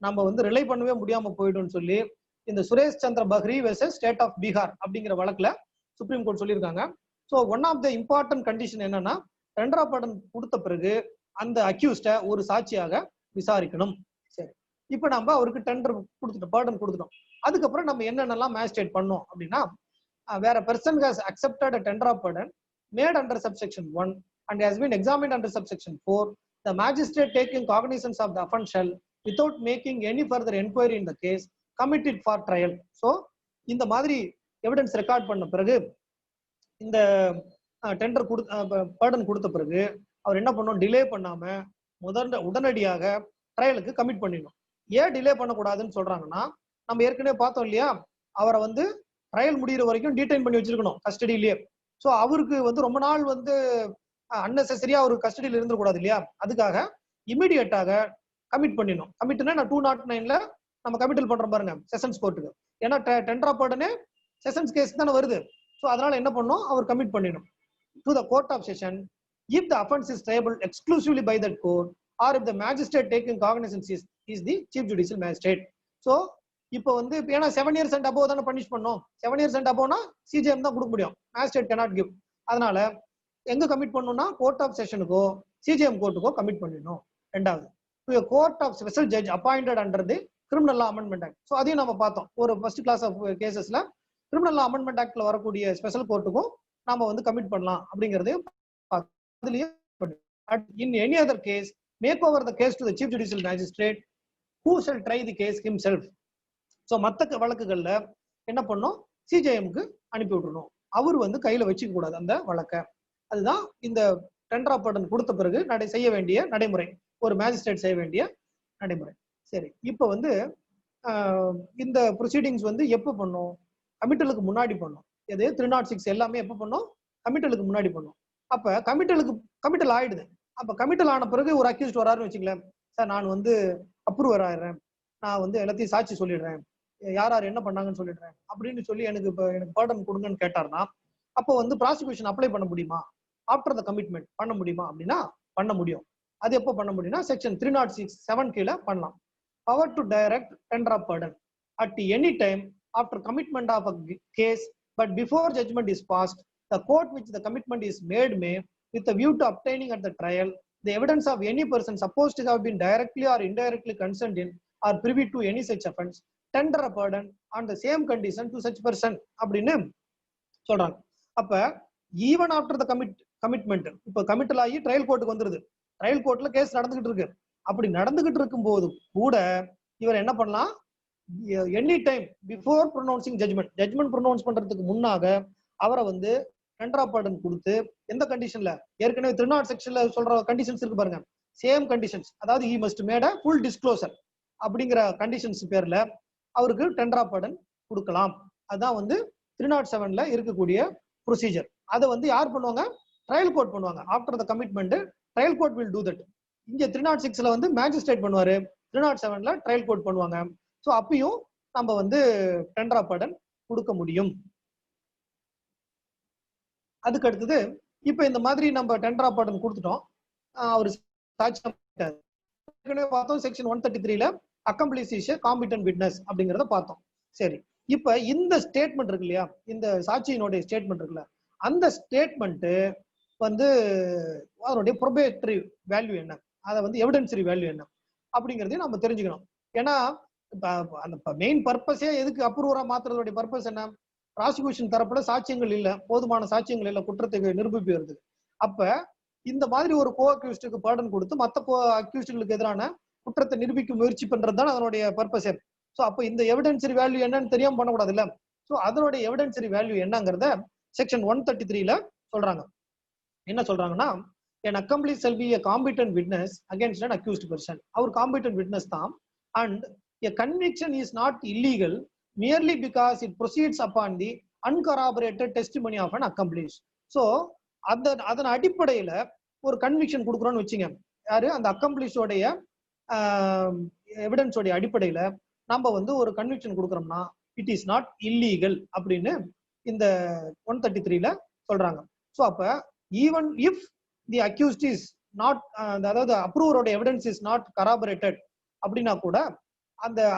நம்ம வந்து ரிலை பண்ணவே முடியாம போயிடும்னு சொல்லி இந்த Suresh Chandra Bahri versus state of Bihar அப்படிங்கிற வழக்குல சுப்ரீம் கோர்ட் சொல்லியிருக்காங்க. So one of the important condition என்னன்னா, டெண்டர் ஆஃப் பர்டன் கொடுத்த பிறகு அந்த அக்யூஸ்ட ஒரு சாட்சியாக விசாரிக்கணும். சரி, இப்போ நம்ம அவருக்கு டெண்டர் கொடுத்துட்டோம், பர்டன் கொடுத்துட்டோம். அதுக்கப்புறம் நம்ம என்னென்னலாம் மேஜிஸ்ட்ரேட் பண்ணோம் அப்படின்னா, where a person has accepted a tender of pardon made under subsection 1 and has been examined under subsection 4, the magistrate taking cognizance of the offence shall, without making any further inquiry in the case, commit it for trial. So இந்த மாதிரி evidence record பண்ண பிறகு, இந்த tender Burton கொடுத்த பிறகு அவர் என்ன பண்ணணும், delay பண்ணாம உடனடியாக ட்ரையலுக்கு கமிட் பண்ணிடணும். ஏன் டிலே பண்ணக்கூடாதுன்னு சொல்றாங்கன்னா, நம்ம ஏற்கனவே பார்த்தோம் இல்லையா, அவரை வந்து ட்ரையல் முடிகிற வரைக்கும் டீடைன் பண்ணி வச்சிருக்கணும் கஸ்டடியிலேயே. ஸோ அவருக்கு வந்து ரொம்ப நாள் வந்து அன்னெசரியா ஒரு கஸ்டடியில் இருந்துடக்கூடாது இல்லையா, அதுக்காக இமீடியட்டாக கமிட் பண்ணிடணும். கமிட்னா நான் 209ல நம்ம கமிட்டல் பண்றோம் பாருங்க செஷன்ஸ் கோர்ட்டுக்கு. ஏன்னா டெண்டர் ஆஃப் பர்டனே செஷன்ஸ் கேஸ் தானே வருது. ஸோ அதனால என்ன பண்ணணும், அவர் கமிட் பண்ணிடணும் to the court of session if the offence is triable exclusively by that court or if the magistrate taking cognizance is the chief judicial magistrate. So இப்போ வந்து ஏன்னா 7 years and above தானே punish பண்ணோம். 7 years and above CGM தான் கொடுக்க முடியும், magistrate cannot give. அதனால எங்க கமிட் பண்ணணும்னா கோர்ட் ஆஃப் செஷனுக்கோ சிஜிஎம் கோர்ட்டுக்கோ கமிட் பண்ணிடணும். ரெண்டாவது, court of special judge appointed under the criminal law amendment act. So அதையும் நம்ம பார்த்தோம். ஒரு ஃபர்ஸ்ட் கிளாஸ் ஆஃப் கேசஸ்ல கிரிமினல் லா அமெண்ட்மெண்ட் ஆக்ட்ல வரக்கூடிய ஸ்பெஷல் கோர்ட்டுக்கும் நாம வந்து கமிட் பண்ணலாம் அப்படிங்கறதையும் அதுலயே in any other case make over the case to the chief judicial magistrate who shall try the case himself. So மற்ற வழக்குகள்ல என்ன பண்ணோம், சிஜிஎம்க்கு அனுப்பி விட்டுறணும். அவர் வந்து கையில வச்சுக்க கூடாது அந்த வழக்கை. அதுதான் இந்த டெண்டர் ஆஃப் பர்டன் கொடுத்த பிறகு செய்ய வேண்டிய நடைமுறை, ஒரு மேஜிஸ்ட்ரேட் செய்ய வேண்டிய நடைமுறை. சரி, இப்போ வந்து இந்த ப்ரொசீடிங்ஸ் வந்து எப்போ பண்ணோம், கமிட்டலுக்கு முன்னாடி பண்ணோம். எது 306 எல்லாமே எப்போ பண்ணோம், கமிட்டலுக்கு முன்னாடி பண்ணோம். அப்ப கமிட்டல் ஆயிடுது. அப்ப கமிட்டல் ஆன பிறகு ஒரு அக்யூஸ்ட் வராருன்னு வச்சுங்களேன், சார் நான் வந்து அப்ரூவர் ஆயிடுறேன், நான் வந்து எல்லாத்தையும் சாட்சி சொல்லிடுறேன், யார் யார் என்ன பண்ணாங்கன்னு சொல்லிடுறேன் அப்படின்னு சொல்லி எனக்கு பர்டன் கொடுங்கன்னு கேட்டார்னா, அப்போ வந்து ப்ராசிக்யூஷன் அப்ளை பண்ண முடியுமா, ஆஃப்டர் த கமிட்மெண்ட் பண்ண முடியுமா அப்படின்னா பண்ண முடியும். அது எப்போ பண்ண முடியும்னா செக்ஷன் 306(7) கீழே பண்ணலாம். Power to direct tender of pardon at any time after commitment of a case but before judgment is passed the court which the commitment is made may, with a view to obtaining at the trial the evidence of any person supposed to have been directly or indirectly concerned in or privy to any such offense, tender a pardon on the same condition to such person அப்படின்னு சொல்றாங்க. அப்ப even after the commitment, இப்ப committal ஆகி trial கோர்ட்டுக்கு வந்துருது, trial கோர்ட்ல case நடந்துகிட்டு இருக்கு. அப்படி நடந்துகிட்டு இருக்கும் போது கூட இவர் என்ன பண்ணலாம், any time before pronouncing judgment pronounce பண்றதுக்கு முன்னாக அவரை வந்து டெண்டர் ஆஃப் பர்டன் கொடுத்து, எந்த கண்டிஷன்ல, ஏற்கனவே 306 சொல்ற கண்டிஷன்ஸ் இருக்கு பாருங்க, சேம் கண்டிஷன்ஸ், அதாவது he must made a full disclosure அப்படிங்கிற கண்டிஷன்ஸ் பேர்ல அவருக்கு டெண்டர் ஆஃப் பர்டன் கொடுக்கலாம். அதுதான் வந்து 307 இருக்கக்கூடிய ப்ரொசீஜர். அதை வந்து யார் பண்ணுவாங்க, ட்ரையல் கோர்ட் பண்ணுவாங்க. After the commitment trial court will do that. இங்க 306 வந்து மேஜிஸ்ட்ரேட் பண்ணுவாரு, 307 ட்ரையல் கோர்ட் பண்ணுவாங்க. ஸோ அப்பயும் நம்ம வந்து டெண்டர் ஆஃப் பர்டன் கொடுக்க முடியும். அதுக்கு அடுத்தது, இப்ப இந்த மாதிரி நம்ம டெண்டர் ஆஃப் பர்டன் கொடுத்துட்டோம், அவர் சாட்சி பார்த்தோம். Section 133 accomplice is a competent witness அப்படிங்கறத பார்த்தோம். சரி, இப்ப இந்த ஸ்டேட்மெண்ட் இருக்கு இல்லையா, இந்த சாட்சியினுடைய ஸ்டேட்மெண்ட் இருக்குல்ல, அந்த ஸ்டேட்மெண்ட் வந்து அதனுடைய ப்ரொபேட்டரி வேல்யூ என்ன, அதை வந்து எவிடன்சரி வேல்யூ என்ன அப்படிங்கறதையும் நம்ம தெரிஞ்சுக்கணும். ஏன்னா அந்த மெயின் பர்பஸே எதுக்கு அப்ரூவரா மாத்துறதுடைய பர்பஸ் என்ன, ப்ராசிக்யூஷன் தரப்புல சாட்சியங்கள் இல்ல, போதுமான சாட்சியங்கள் இல்ல குற்றத்தை நிரூபிப்பது. அப்ப இந்த மாதிரி ஒரு கோ அக்யூஸ்டுக்கு பர்டன் கொடுத்து மற்ற கோ அக்யூஸ்டுகளுக்கு எதிரான குற்றத்தை நிரூபிக்க முயற்சி பண்றது தான் அதனுடைய பர்பஸே. ஸோ அப்போ இந்த எவிடென்சரி வேல்யூ என்னன்னு தெரியாம பண்ணக்கூடாது இல்ல. ஸோ அதனுடைய எவிடென்சரி வேல்யூ என்னங்கிறத செக்ஷன் 133ல சொல்றாங்க. என்ன சொல்றாங்கன்னா, an accomplice shall be a competent witness against an accused person. Our competent witness தான். And a conviction is not illegal merely because it proceeds upon the uncorroborated testimony of an accomplice. So அதன் அடிப்படையில ஒரு conviction கொடுக்குறோம்னு வச்சுங்க, யாரு அந்த அக்கம்ப்ளிஷோடைய எவிடன்ஸோடைய அடிப்படையில நம்ம வந்து ஒரு கன்விக்ஷன் கொடுக்குறோம்னா இட் இஸ் நாட் இல்லீகல் அப்படின்னு இந்த 133ல சொல்றாங்க. ஸோ அப்ப even if the accused is not, அதாவது அப்ரூவரோட எவிடன்ஸ் இஸ் நாட் கராபரேட்டட் அப்படின்னா கூட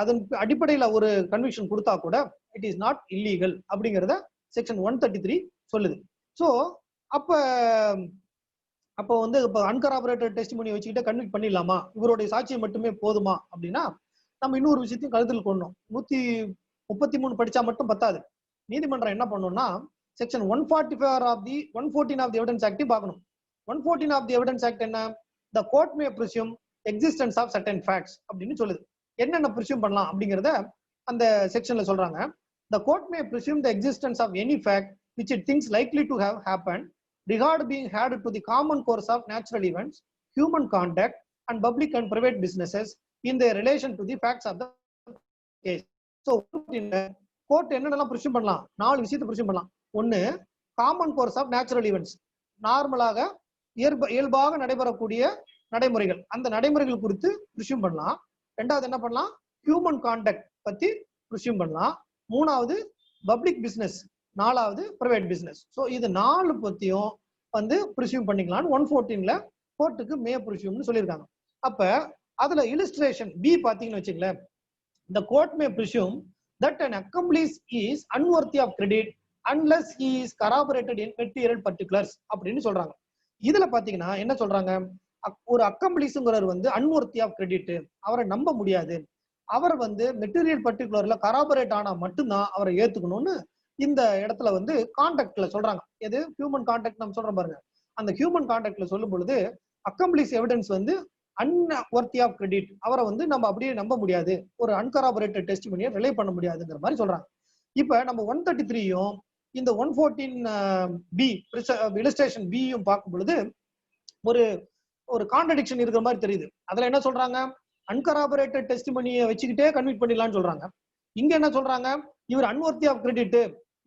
அதன் அடிப்படையில ஒரு கன்விக்ஷன் கொடுத்தா கூட இட் இஸ் நாட் இல்லீகல் அப்படிங்கிறத செக்ஷன் 133 சொல்லுது. ஸோ அப்போ வந்து இப்போ அன்கராபரேட்டட் டெஸ்டிமோனி வச்சுக்கிட்ட கன்விக்ட் பண்ணிடலாமா, இவருடைய சாட்சியம் மட்டுமே போதுமா அப்படின்னா நம்ம இன்னொரு விஷயத்தையும் கருத்தில் கொள்ளணும். 133 படிச்சா மட்டும் பத்தாது. நீதிமன்றம் என்ன பண்ணணும்னா section 114 of the evidence act பார்க்கணும். 114 ஆஃப் தி எவிடன்ஸ் ஆக்ட் என்ன, the court may presume existence of certain facts அப்படின்னு சொல்லுது. என்னென்ன ப்ரிசியூம் பண்ணலாம் அப்படிங்கிறத அந்த செக்ஷன்ல சொல்றாங்க. The court may presume the existence of any fact which it thinks likely to have happened, regard being had to the common course of natural events, human conduct, and public and private businesses in their relation to the facts of the case. So, court என்னென்னலாம் presume பண்ணலாம், 4 விஷயத்தை presume பண்ணலாம். ஒன்னு, common course of natural events, நார்மலாக இயல்பாக நடைபெறக்கூடிய நடைமுறைகள், அந்த நடைமுறைகள் குறித்து ப்ரிசியூம் பண்ணலாம். ரெண்டாவது என்ன பண்ணலாம், ஹியூமன் கான்டக்ட் பத்தி ப்ரிசியூம் பண்ணலாம். மூணாவது பப்ளிக் பிசினஸ், நாலாவது பிரைவேட் பிசினஸ். ஸோ இது 4 பத்தியும் வந்து ப்ரிசியூம் பண்ணிக்கலாம்னு 114ல கோர்ட்டுக்கு மே ப்ரிசியூம்னு சொல்லியிருக்காங்க. அப்ப அதுல இல்லஸ்ட்ரேஷன் பி பாத்தீங்கன்னு வச்சுங்களேன், the court may presume that an accomplice is unworthy of credit unless he is corroborated in material particulars அப்படின்னு சொல்றாங்க. இதுல பாத்தீங்கன்னா என்ன சொல்றாங்க, ஒரு அக்கம்ப்ளிஸ்ங்கிறவர் வந்து unworthy of credit, அவரை நம்ப முடியாது, அவர் வந்து மெட்டீரியல் பர்டிகுலர்ல கராபரேட் ஆனா மட்டும்தான் அவரை ஏத்துக்கணும்னு இந்த இடத்துல வந்து கான்டாக்ட்ல சொல்றாங்க. எது ஹியூமன் கான்டாக்ட் நம்ம சொல்றோம் பாருங்க, அந்த ஹியூமன் கான்டாக்ட்ல சொல்லும் பொழுது அக்கம்ப்ளிஸ் எவிடன்ஸ் வந்து அன்வொர்த்தி ஆஃப் கிரெடிட், அவரை வந்து நம்ம அப்படியே நம்ப முடியாது, ஒரு அன்கராபரேட்டட் டெஸ்டிமோனியை ரிலே பண்ண முடியாதுங்கிற மாதிரி சொல்றாங்க. இப்ப நம்ம 133யும் இந்த 114B இல்லஸ்ட்ரேஷன் பியும் பார்க்கும் பொழுது ஒரு கான்ட்ரடிக்ஷன் இருக்கிற மாதிரி தெரியுது. அதுல என்ன சொல்றாங்க, அன்கராபரேட்டட் டெஸ்டிமோனியை வச்சுக்கிட்டே கன்விக்ட் பண்ணிடலாம்னு சொல்றாங்க. இங்க என்ன சொல்றாங்க, இவர் அன்வொர்த்தி ஆஃப் கிரெடிட்,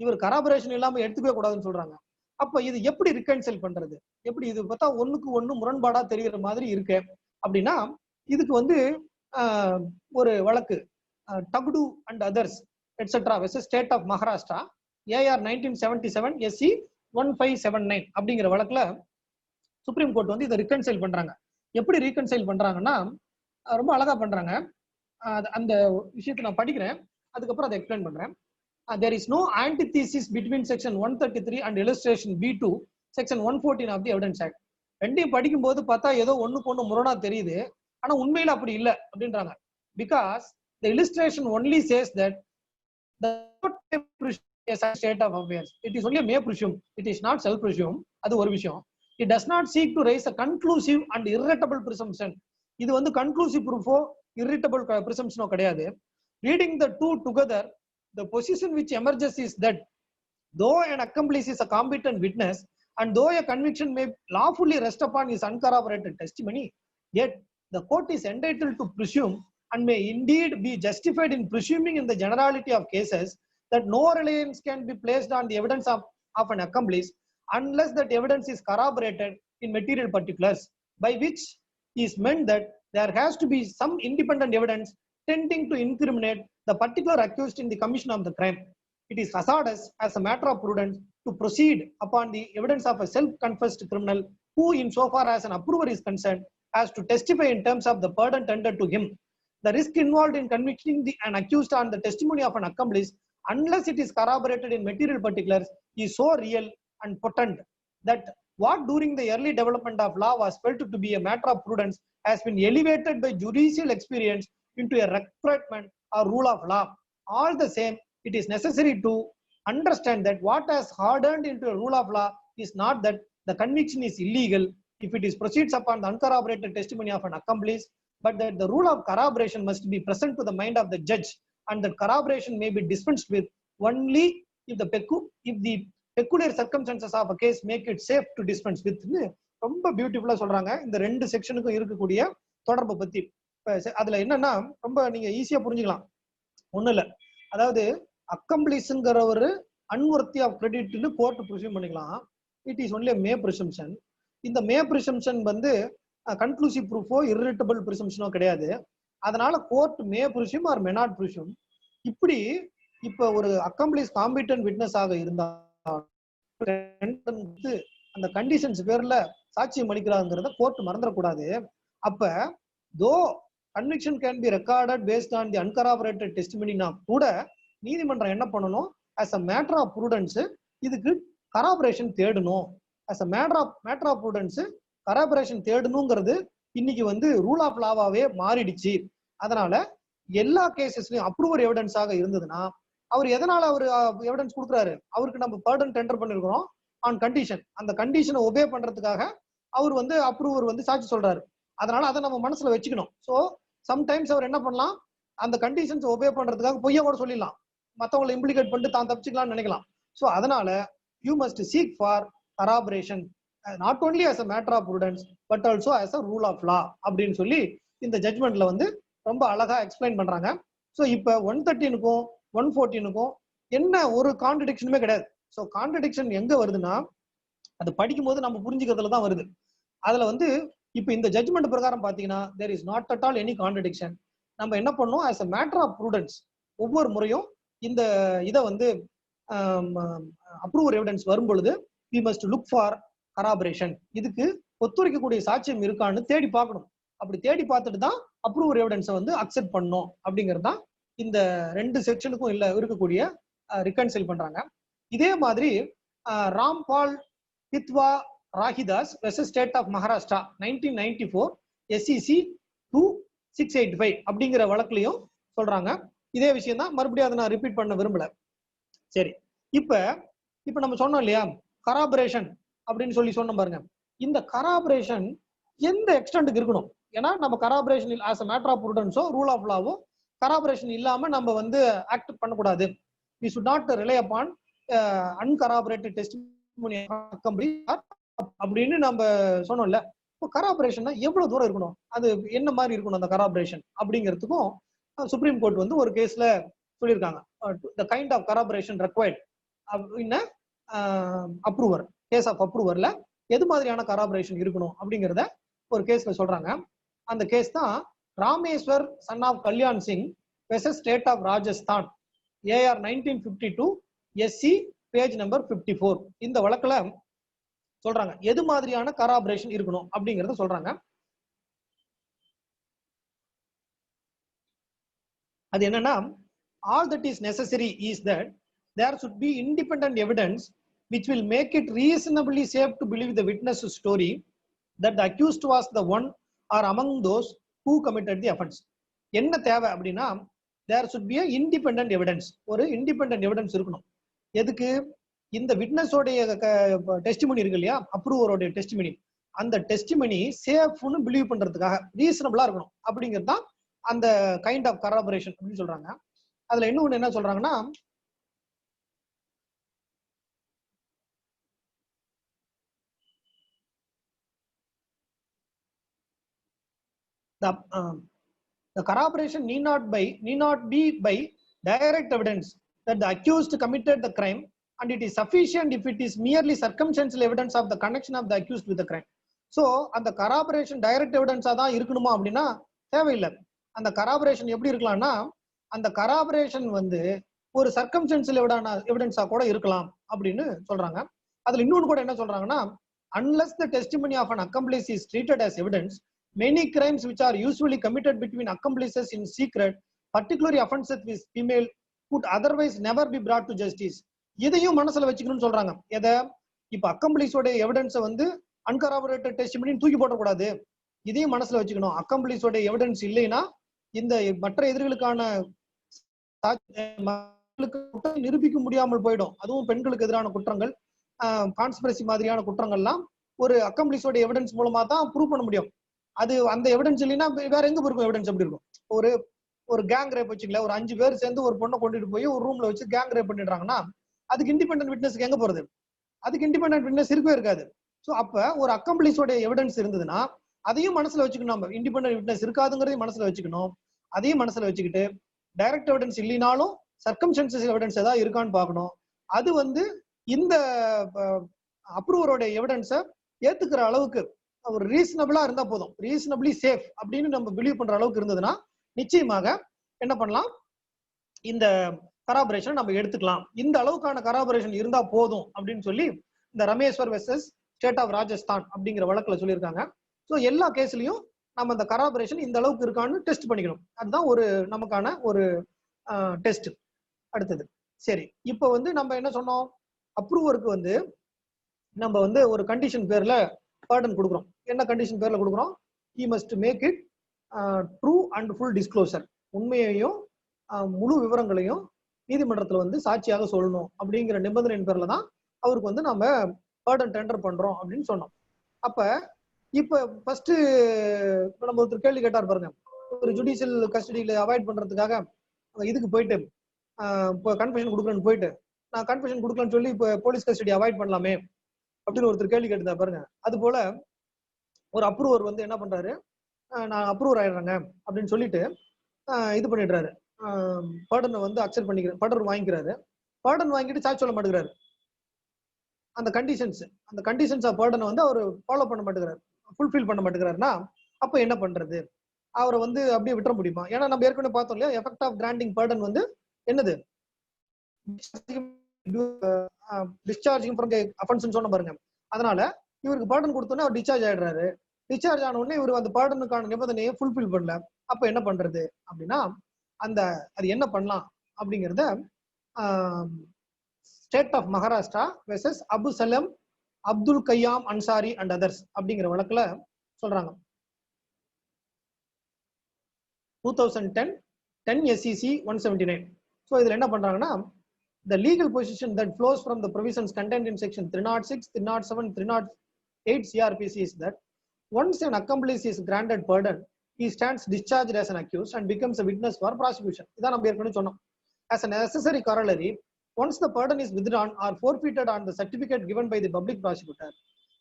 இவர் கராபரேஷன் இல்லாம எடுத்துக்கவே கூடாதுன்னு சொல்றாங்க. அப்ப இது எப்படி ரிகன்சைல் பண்றது, எப்படி இது பார்த்தா ஒண்ணுக்கு ஒண்ணு முரண்பாடா தெரிகிற மாதிரி இருக்கு அப்படின்னா, இதுக்கு வந்து ஒரு வழக்கு Dagdu and others etcetera versus state of Maharashtra AIR 1977 SC 1579 அப்படிங்கிற வழக்குல சுப்ரீம் கோர்ட் வந்து இதை ரிகன்சைல் பண்றாங்க. எப்படி ரீகன்சைல் பண்றாங்கன்னா ரொம்ப அழகா பண்றாங்க. அந்த விஷயத்தை நான் படிக்கிறேன், அதுக்கப்புறம் அதை எக்ஸ்பிளைன் பண்றேன். There is no antithesis between section 133 and illustration B2 section 114 of the evidence act. ரெண்டையும் படிக்கும் போது பார்த்தா ஏதோ ஒண்ணுக்கு ஒண்ணு முரணா தெரியுது, ஆனா உண்மையில அப்படி இல்லை அப்படின்றாங்க. Because the illustration only says that the state of affairs, it is only may presume, it is not self presume. அது ஒரு விஷயம். It does not seek to raise a conclusive and irritable presumption. இது வந்து conclusive proof-ஓ irritable presumption-ஓ கிடையாது. Reading the two together, the position which emerges is that though an accomplice is a competent witness and though a conviction may lawfully rest upon his uncorroborated testimony, yet the court is entitled to presume and may indeed be justified in presuming in the generality of cases that no reliance can be placed on the evidence of an accomplice unless that evidence is corroborated in material particulars, by which is meant that there has to be some independent evidence tending to incriminate the particular accused in the commission of the crime. It is hazardous as a matter of prudence to proceed upon the evidence of a self-confessed criminal who, insofar as an approver is concerned, has to testify in terms of the burden tendered to him. The risk involved in convicting an accused on the testimony of an accomplice, unless it is corroborated in material particulars, is so real and potent that what during the early development of law was felt to be a matter of prudence has been elevated by judicial experience into a requirement or rule of law. All the same, it is necessary to understand that what has hardened into a rule of law is not that the conviction is illegal if it is proceeds upon the uncorroborated testimony of an accomplice, but that the rule of corroboration must be present to the mind of the judge and that corroboration may be dispensed with only if the peculiar circumstances of a case make it safe to dispense with. ரொம்ப பியூட்டிஃபுல்லா சொல்றாங்க இந்த ரெண்டு செக்ஷனுக்கும் இருக்கக்கூடிய தொடர்பை பத்தி. அதுல என்னன்னா ரொம்ப நீங்க ஈஸியா புரிஞ்சுக்கலாம். ஒண்ணு இல்ல, அதாவது அக்கம்ப்ளிஸ்ங்கிற ஒரு அன்வொர்த்தி ஆஃப் கிரெடிட்னு கோர்ட் ப்ரிசூம் பண்ணிக்கலாம். It is only May presumption. இந்த மே ப்ரிசம்ஷன் வந்து கன்க்ளூசிவ் ப்ரூஃபோ இர்ரிட்டபிள் ப்ரிசம்ஷனோ கிடையாது. அதனால court may presume or may not presume. இப்படி இப்ப ஒரு அக்கம்ப்ளிஸ் காம்பிட்டன்ட் விட்னஸ் ஆக இருந்தா அந்த கண்டிஷன்ஸ் பேர்ல சாட்சியம் அளிக்கிறாங்கிறத கோர்ட் மறந்துடக்கூடாது. அப்ப though conviction can be recorded based on the uncorroborated டெஸ்டிமனினா கூட நீதிமன்றம் என்ன பண்ணணும், as a matter of prudence இதுக்கு கராபரேஷன் தேடணும். as a matter of prudence கராபரேஷன் தேடணுங்கிறது இன்னைக்கு வந்து ரூல் ஆஃப் லாவாவே மாறிடுச்சு. அதனால எல்லா கேசஸ்லயும் அப்ரூவர் எவிடன்ஸாக இருந்ததுன்னா அவர் எதனால அவர் எவிடன்ஸ் கொடுக்குறாரு, அவருக்கு நம்ம பர்டன் டெண்டர் பண்ணிருக்கிறோம் ஆன் கண்டிஷன். அந்த கண்டிஷனை ஒபே பண்றதுக்காக அவர் வந்து அப்ரூவர் வந்து சாட்சி சொல்றாரு. அதனால அதை நம்ம மனசுல வச்சுக்கணும். ஸோ சம்டைம்ஸ் அவர் என்ன பண்ணலாம், அந்த கண்டிஷன்ஸ் ஒபே பண்றதுக்காக பொய்யா கூட சொல்லிடலாம், மற்றவங்களை இம்ப்ளிகேட் பண்ணிட்டு தான் தப்பிச்சுக்கலாம்னு நினைக்கலாம். ஸோ அதனால you must seek for corroboration not only as a matter of prudence but also as a rule of law அப்படின்னு சொல்லி இந்த ஜட்மெண்ட்ல வந்து ரொம்ப அழகா எக்ஸ்பிளைன் பண்றாங்க. ஸோ இப்போ 113க்கும் 114க்கும் என்ன ஒரு கான்ட்ரடிக்ஷனுமே கிடையாது. ஸோ கான்ட்ரடிக்ஷன் எங்க வருதுன்னா அது படிக்கும் போது நம்ம புரிஞ்சுக்கிறதுல தான் வருது. அதுல வந்து இப்போ இந்த ஜட்மெண்ட் பிரகாரம் பாத்தீங்கன்னா there is not at all any contradiction. நம்ம என்ன பண்ணோம், as a matter of prudence ஒவ்வொரு முறையும் இந்த இதை வந்து அப்ரூவர் எவிடன்ஸ் வரும் பொழுது we must look for corroboration. இதுக்கு ஒத்துழைக்கக்கூடிய சாட்சியம் இருக்கான்னு தேடி பார்க்கணும். அப்படி தேடி பார்த்துட்டு தான் அப்ரூவர் எவிடன்ஸை வந்து அக்செப்ட் பண்ணணும் அப்படிங்கிறது தான் இந்த ரெண்டு செக்ஷனுக்கும் இருக்கக்கூடிய ரிகன்சைல் பண்றாங்க. இதே மாதிரி Rampal Pithwa Rahidas versus state of Maharashtra 1994 SEC 2685 அப்படிங்கிற வழக்குலையும் சொல்றாங்க இதே விஷயம் தான். மறுபடியும் அதை நான் ரிப்பீட் பண்ண விரும்பல. சரி, இப்ப நம்ம சொன்னோம் இல்லையா கராபரேஷன் அப்படின்னு சொல்லி சொன்னோம் பாருங்க. இந்த கராபரேஷன் எந்த எக்ஸ்டென்ட்டுக்கு இருக்கணும்? ஏன்னா நம்ம corroboration as a matter of ப்ரூடன்ஸோ ரூல் ஆஃப் லாவோ கராபரேஷன் இல்லாம நம்ம வந்து ஆக்ட் பண்ணக்கூடாது. we should not rely upon uncorroborated testimony அப்படின்னு நம்ம சொன்னோம்ல. இப்போ கராபரேஷன்னா எவ்வளவு தூரம் இருக்கணும், அது என்ன மாதிரி இருக்கணும் அந்த கராபரேஷன் அப்படிங்கிறதுக்கும் சுப்ரீம் கோர்ட் வந்து ஒரு கேஸ்ல சொல்லியிருக்காங்க. the kind of corroboration required in a approver, case of approverல எது மாதிரியான கராபரேஷன் இருக்கணும் அப்படிங்கிறத ஒரு கேஸ்ல சொல்றாங்க. அந்த கேஸ் தான் Rameshwar son of Kalyan Singh versus state of Rajasthan AR 1952 SC page number 54. இந்த வழக்குல சொல்றாங்க எது மாதிரியான கராபரேஷன் இருக்கணும் அப்படிங்கறத சொல்றாங்க. அது என்னன்னா, all that is necessary is that there should be independent evidence which will make it reasonably safe to believe the witness's story that the accused was the one or among those who committed the offense. என்ன தேவை அப்படின்னா, there should be a independent evidence. ஒரு independent evidence இருக்கணும். எதுக்கு? இந்த விட்னஸோடைய testimony இருக்கு இல்லையா, அப்ரூவரோட testimony, அந்த டெஸ்டிமனி சேஃப்னு பிலீவ் பண்றதுக்காக ரீசனபிளா இருக்கணும் அப்படிங்கிறது தான் அந்த கைண்ட் ஆஃப் கராபரேஷன் அப்படின்னு சொல்றாங்க. அதுல இன்னொன்னு என்ன சொல்றாங்கன்னா, the corroboration need not be by direct evidence that the accused committed the crime, and it is sufficient if it is merely circumstantial evidence of the connection of the accused with the crime. So அந்த corroboration direct evidence தான் இருக்கணுமா அப்படின்னா தேவையில்லை. அந்த corroboration எப்படி இருக்கலாம்னா, அந்த corroboration வந்து ஒரு circumstantial evidence கூட இருக்கலாம் அப்படின்னு சொல்றாங்க. அதுல இன்னொன்னு கூட என்ன சொல்றாங்கன்னா, unless the testimony of an accomplice is treated as evidence, many crimes which are usually committed between accomplices in secret, particularly offenses with female, could otherwise never be brought to justice. இதையும் மனசுல வச்சுக்கணும்னு சொல்றாங்க. எதை? இப்ப அக்கம்ப்ளிஸோட எவிடன்ஸை வந்து அன்கராபரேட்டட் testimony தூக்கி போடக்கூடாது. இதையும் மனசுல வச்சுக்கணும். அக்கம்ப்ளிஸோட எவிடன்ஸ் இல்லைன்னா இந்த மற்ற எதிர்களுக்கான நிரூபிக்க முடியாமல் போயிடும். அதுவும் பெண்களுக்கு எதிரான குற்றங்கள், கான்ஸ்பிரசி மாதிரியான குற்றங்கள்லாம் ஒரு அக்கம்ப்ளிஸோட எவிடன்ஸ் மூலமா தான் ப்ரூவ் பண்ண முடியும். அது அந்த எவிடன்ஸ் இல்லைன்னா வேற எங்க இருக்கும் எவிடன்ஸ்? எப்படி இருக்கும்? ஒரு கேங் ரேப் வச்சுக்கல, ஒரு 5 பேர் சேர்ந்து ஒரு பொண்ணை கொண்டுட்டு போய் ஒரு ரூம்ல வச்சு கேங் ரேப் பண்ணிடுறாங்கன்னா அதுக்கு இண்டிபெண்டன்ட் விட்னஸ்க்கு எங்க போறது? அதுக்கு இண்டிபெண்டன்ட் விட்னஸ் இருக்கவே இருக்காது. ஸோ அப்ப ஒரு அக்கம்பிளிஸோட எவிடன்ஸ் இருந்ததுன்னா அதையும் மனசுல வச்சுக்கணும். நம்ம இண்டிபெண்டன்ட் விட்னஸ் இருக்காதுங்கிறதையும் மனசுல வச்சுக்கணும். அதையும் மனசுல வச்சுக்கிட்டு டைரக்ட் எவிடன்ஸ் இல்லைனாலும் சர்க்கம்ஸ்டன்சஸ் எவிடன்ஸ் ஏதாவது இருக்கான்னு பார்க்கணும். அது வந்து இந்த அப்ரூவரோட எவிடன்ஸை ஏத்துக்கிற அளவுக்கு ஒரு ரீசனபிளா இருந்தா போதும். ரீசனபிளி சேஃப் அப்படின்னு நம்ம பிலீவ் பண்ற அளவுக்கு இருந்ததுன்னா நிச்சயமாக என்ன பண்ணலாம், இந்த கராபரேஷன் நம்ம எடுத்துக்கலாம். இந்த அளவுக்கான கராபரேஷன் இருந்தா போதும் அப்படின்னு சொல்லி இந்த Rameshwar versus state of Rajasthan அப்படிங்கிற வழக்குல சொல்லியிருக்காங்க. ஸோ எல்லா கேஸ்லயும் நம்ம இந்த கராபரேஷன் இந்த அளவுக்கு இருக்கான்னு டெஸ்ட் பண்ணிக்கணும். அதுதான் ஒரு நமக்கான ஒரு டெஸ்ட். அடுத்தது சரி, இப்போ வந்து நம்ம என்ன சொன்னோம், அப்ரூவருக்கு வந்து நம்ம வந்து ஒரு கண்டிஷன் பேர்ல பர்டன் கொடுக்குறோம். என்ன கண்டிஷன் பேர்ல கொடுக்குறோம்? he must make it true and full disclosure. உண்மையையும் முழு விவரங்களையும் நீதிமன்றத்துல வந்து சாட்சியாக சொல்லணும் அப்படிங்கிற நிபந்தனையின் பேர்ல தான் அவருக்கு வந்து நம்ம பர்டன் டெண்டர் பண்றோம் அப்படின்னு சொன்னோம். அப்ப இப்ப ஃபர்ஸ்ட் நம்ம ஒருத்தர் கேள்வி கேட்டார் பாருங்க, ஒரு ஜுடிஷியல் கஸ்டடியில அவாய்ட் பண்றதுக்காக இதுக்கு போயிட்டு இப்போ கன்ஃபெஷன் கொடுக்குறேன்னு போயிட்டு நான் கன்ஃபெஷன் கொடுக்கலன்னு சொல்லி இப்போ போலீஸ் கஸ்டடி அவாய்ட் பண்ணலாமே அப்படின்னு ஒருத்தர் கேள்வி கேட்டுதா பாருங்க. அது போல ஒரு அப்ரூவர் வந்து என்ன பண்றாரு, நான் அப்ரூவர் ஆயிடுறேங்க அப்படின்னு சொல்லிட்டு இது பண்ணிடுறாரு, பர்டனை வந்து அக்செப்ட் பண்ணிக்கிறார், பர்டன் வாங்கிக்கிறாரு. பர்டன் வாங்கிட்டு சார்ஜ் சொல்ல மாட்டேங்கிறாரு. அந்த கண்டிஷன்ஸ் ஆஃப் பர்டனை வந்து அவர் ஃபாலோ பண்ண மாட்டேங்கிறாரு, ஃபுல்ஃபில் பண்ண மாட்டேங்கிறாருன்னா அப்ப என்ன பண்றது? அவரை வந்து அப்படியே விட்டுற முடியுமா? ஏன்னா நம்ம ஏற்கனவே பார்த்தோம் இல்லையா, எஃபெக்ட் ஆஃப் கிராண்டிங் பர்டன் வந்து என்னது, டிஸ்சார்ஜிங் ஃப்ரம் அஃபென்ஸ் சொன்ன பாருங்க. அதனால இவருக்கு பர்டன் கொடுத்தோன்னே அவர் டிஸ்சார்ஜ் ஆயிடுறாரு. டிஸ்சார்ஜ் ஆன உடனே இவர் அந்த பர்டனுக்கான நிபந்தனையை ஃபுல்ஃபில் பண்ணல. அப்ப என்ன பண்றது அப்படின்னா அது என்ன பண்ணலாம் அப்படிங்கிறத state of Maharashtra versus Abu Salem Abdul Qayyum Ansari and others அப்படிங்கிற வழக்குல சொல்றாங்க. 2010 10 SCC 179. ஸோ இதுல என்ன பண்றாங்கன்னா, the legal position that flows from the provisions contained in section 306, 307, 308 CRPC is that once an accomplice is granted pardon, he stands discharged as an accused and becomes a witness for prosecution. இதான் நம்ம ஏற்கனவே சொன்னோம். As a necessary corollary, once the pardon is withdrawn or forfeited on the certificate given by the public prosecutor